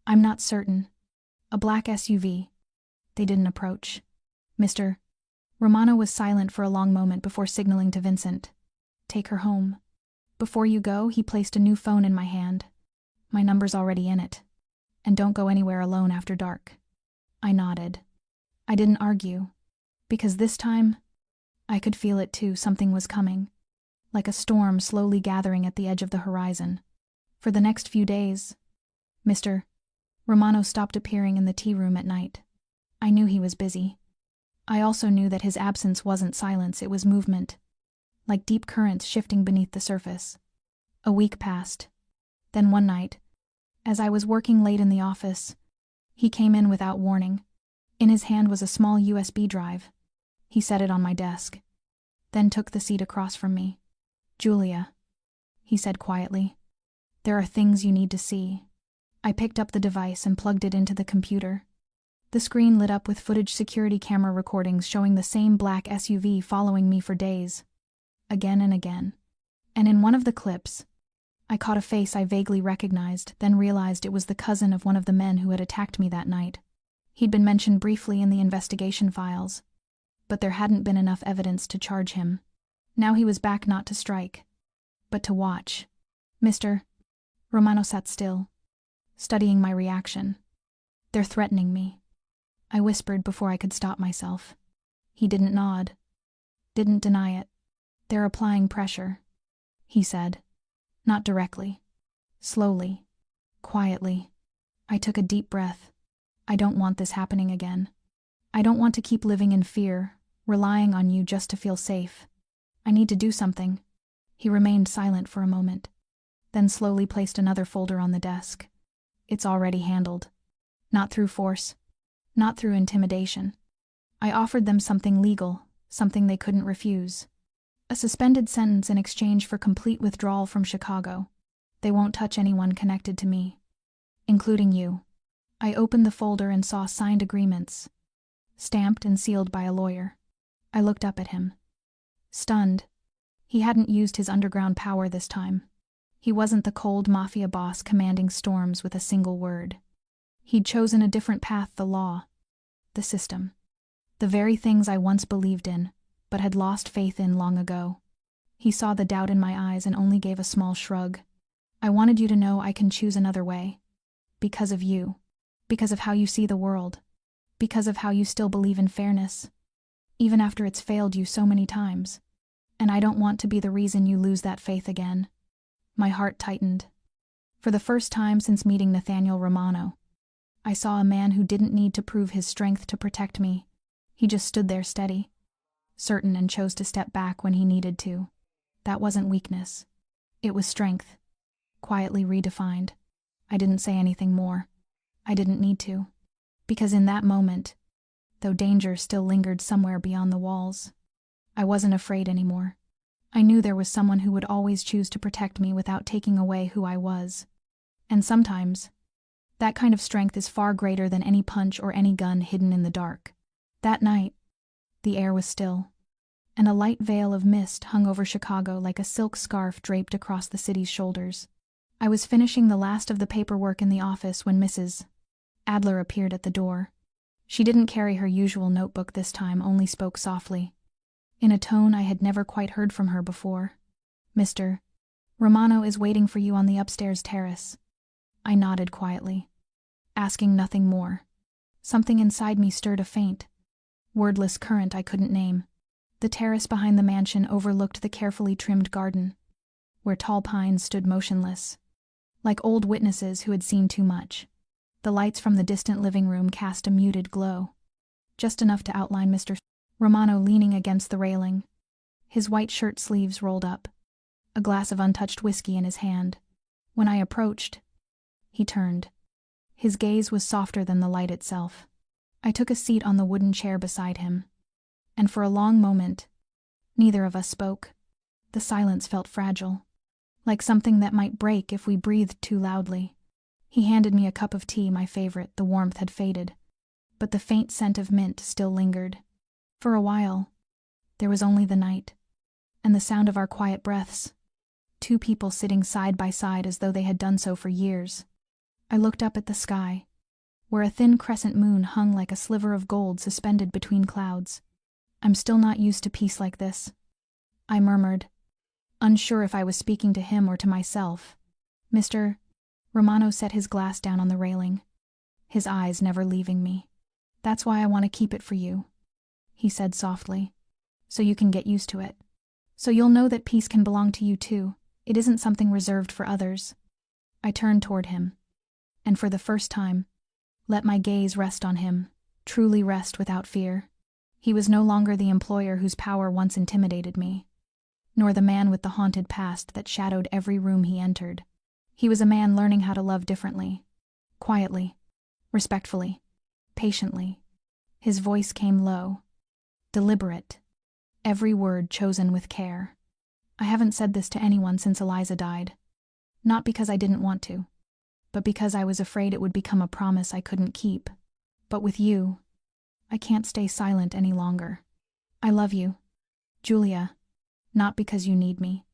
I'm not certain. A black SUV. They didn't approach. Mr. Romano was silent for a long moment before signaling to Vincent. Take her home. Before you go, he placed a new phone in my hand. My number's already in it. And don't go anywhere alone after dark. I nodded. I didn't argue, because this time, I could feel it too. Something was coming, like a storm slowly gathering at the edge of the horizon. For the next few days, Mr. Romano stopped appearing in the tea room at night. I knew he was busy. I also knew that his absence wasn't silence, it was movement, like deep currents shifting beneath the surface. A week passed. Then one night, as I was working late in the office, he came in without warning. In his hand was a small USB drive. He set it on my desk, then took the seat across from me. Julia, he said quietly, there are things you need to see. I picked up the device and plugged it into the computer. The screen lit up with footage security camera recordings showing the same black SUV following me for days, again and again. And in one of the clips, I caught a face I vaguely recognized, then realized it was the cousin of one of the men who had attacked me that night. He'd been mentioned briefly in the investigation files, but there hadn't been enough evidence to charge him. Now he was back not to strike, but to watch. Mr. Romano sat still, studying my reaction. They're threatening me, I whispered before I could stop myself. He didn't nod, didn't deny it. They're applying pressure, he said. Not directly. Slowly. Quietly. I took a deep breath. I don't want this happening again. I don't want to keep living in fear, relying on you just to feel safe. I need to do something. He remained silent for a moment, then slowly placed another folder on the desk. It's already handled. Not through force. Not through intimidation. I offered them something legal, something they couldn't refuse. A suspended sentence in exchange for complete withdrawal from Chicago. They won't touch anyone connected to me, including you. I opened the folder and saw signed agreements, stamped and sealed by a lawyer. I looked up at him. Stunned. He hadn't used his underground power this time. He wasn't the cold Mafia boss commanding storms with a single word. He'd chosen a different path, the law. The system. The very things I once believed in, but had lost faith in long ago. He saw the doubt in my eyes and only gave a small shrug. I wanted you to know I can choose another way. Because of you. Because of how you see the world. Because of how you still believe in fairness. Even after it's failed you so many times. And I don't want to be the reason you lose that faith again. My heart tightened. For the first time since meeting Nathaniel Romano, I saw a man who didn't need to prove his strength to protect me. He just stood there steady, certain, and chose to step back when he needed to. That wasn't weakness. It was strength. Quietly redefined. I didn't say anything more. I didn't need to. Because in that moment, though danger still lingered somewhere beyond the walls, I wasn't afraid anymore. I knew there was someone who would always choose to protect me without taking away who I was. And sometimes, that kind of strength is far greater than any punch or any gun hidden in the dark. That night, the air was still, and a light veil of mist hung over Chicago like a silk scarf draped across the city's shoulders. I was finishing the last of the paperwork in the office when Mrs. Adler appeared at the door. She didn't carry her usual notebook this time, only spoke softly, in a tone I had never quite heard from her before. "Mr. Romano is waiting for you on the upstairs terrace." I nodded quietly, asking nothing more. Something inside me stirred a faint, wordless current I couldn't name. The terrace behind the mansion overlooked the carefully trimmed garden, where tall pines stood motionless, like old witnesses who had seen too much. The lights from the distant living room cast a muted glow, just enough to outline Mr. Romano leaning against the railing, his white shirt sleeves rolled up, a glass of untouched whiskey in his hand. When I approached, he turned. His gaze was softer than the light itself. I took a seat on the wooden chair beside him, and for a long moment, neither of us spoke. The silence felt fragile, like something that might break if we breathed too loudly. He handed me a cup of tea, my favorite. The warmth had faded, but the faint scent of mint still lingered. For a while, there was only the night, and the sound of our quiet breaths, two people sitting side by side as though they had done so for years. I looked up at the sky, where a thin crescent moon hung like a sliver of gold suspended between clouds. "I'm still not used to peace like this," I murmured, unsure if I was speaking to him or to myself. Mr. Romano set his glass down on the railing, his eyes never leaving me. "That's why I want to keep it for you," he said softly, "so you can get used to it. So you'll know that peace can belong to you too. It isn't something reserved for others." I turned toward him, and for the first time, let my gaze rest on him, truly rest without fear. He was no longer the employer whose power once intimidated me, nor the man with the haunted past that shadowed every room he entered. He was a man learning how to love differently, quietly, respectfully, patiently. His voice came low, deliberate, every word chosen with care. "I haven't said this to anyone since Eliza died. Not because I didn't want to, but because I was afraid it would become a promise I couldn't keep. But with you, I can't stay silent any longer. I love you, Julia, not because you need me,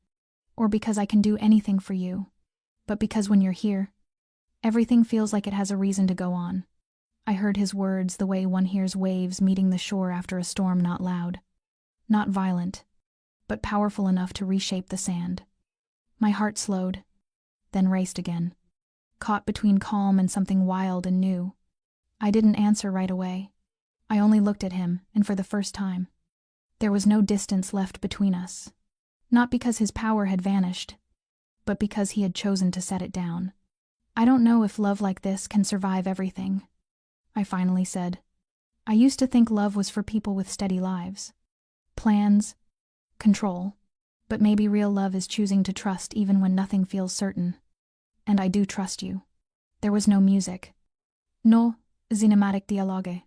or because I can do anything for you, but because when you're here, everything feels like it has a reason to go on." I heard his words the way one hears waves meeting the shore after a storm, not loud, not violent, but powerful enough to reshape the sand. My heart slowed, then raced again, caught between calm and something wild and new. I didn't answer right away. I only looked at him, and for the first time, there was no distance left between us. Not because his power had vanished, but because he had chosen to set it down. "I don't know if love like this can survive everything," I finally said. "I used to think love was for people with steady lives. Plans, control. But maybe real love is choosing to trust even when nothing feels certain. And I do trust you." There was no music. No cinematic dialogue.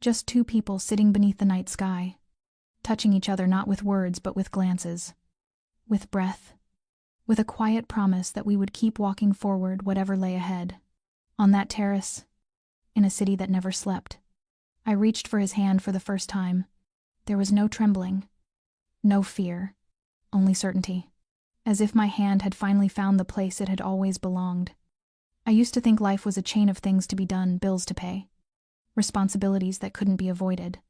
Just two people sitting beneath the night sky, touching each other not with words but with glances, with breath, with a quiet promise that we would keep walking forward whatever lay ahead. On that terrace, in a city that never slept, I reached for his hand for the first time, There was no trembling, no fear, only certainty, as if my hand had finally found the place it had always belonged. I used to think life was a chain of things to be done, bills to pay, responsibilities that couldn't be avoided.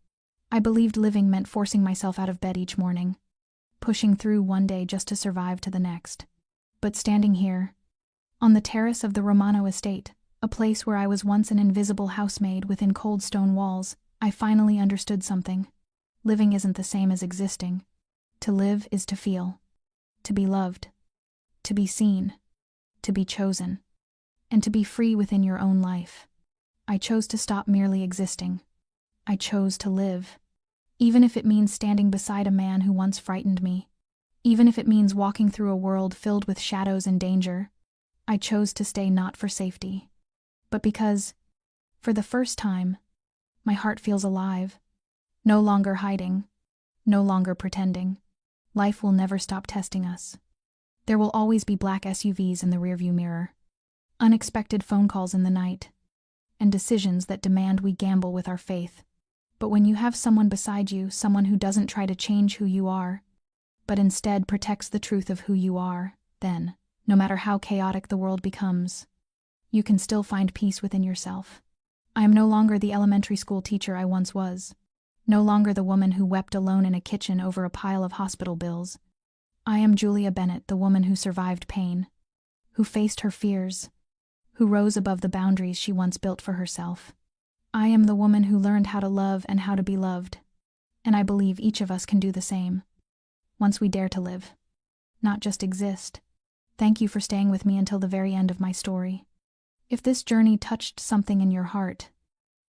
I believed living meant forcing myself out of bed each morning, pushing through one day just to survive to the next. But standing here, on the terrace of the Romano estate, a place where I was once an invisible housemaid within cold stone walls, I finally understood something. Living isn't the same as existing. To live is to feel, to be loved, to be seen, to be chosen, and to be free within your own life. I chose to stop merely existing. I chose to live. Even if it means standing beside a man who once frightened me, even if it means walking through a world filled with shadows and danger, I chose to stay not for safety, but because, for the first time, my heart feels alive. No longer hiding, no longer pretending. Life will never stop testing us. There will always be black SUVs in the rearview mirror, unexpected phone calls in the night, and decisions that demand we gamble with our faith. But when you have someone beside you, someone who doesn't try to change who you are, but instead protects the truth of who you are, then, no matter how chaotic the world becomes, you can still find peace within yourself. I am no longer the elementary school teacher I once was, no longer the woman who wept alone in a kitchen over a pile of hospital bills. I am Julia Bennett, the woman who survived pain, who faced her fears, who rose above the boundaries she once built for herself. I am the woman who learned how to love and how to be loved, and I believe each of us can do the same, once we dare to live, not just exist. Thank you for staying with me until the very end of my story. If this journey touched something in your heart,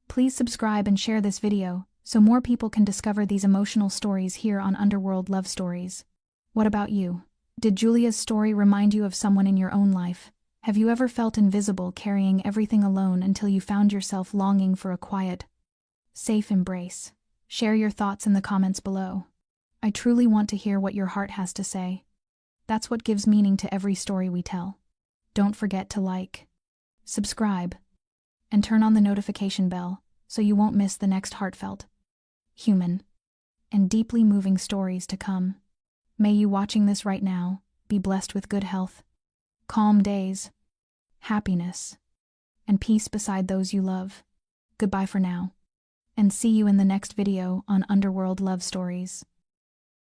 please subscribe and share this video so more people can discover these emotional stories here on Underworld Love Stories. What about you? Did Julia's story remind you of someone in your own life? Have you ever felt invisible, carrying everything alone until you found yourself longing for a quiet, safe embrace? Share your thoughts in the comments below. I truly want to hear what your heart has to say. That's what gives meaning to every story we tell. Don't forget to like, subscribe, and turn on the notification bell so you won't miss the next heartfelt, human, and deeply moving stories to come. May you watching this right now be blessed with good health, calm days, happiness, and peace beside those you love. Goodbye for now, and see you in the next video on Underworld Love Stories.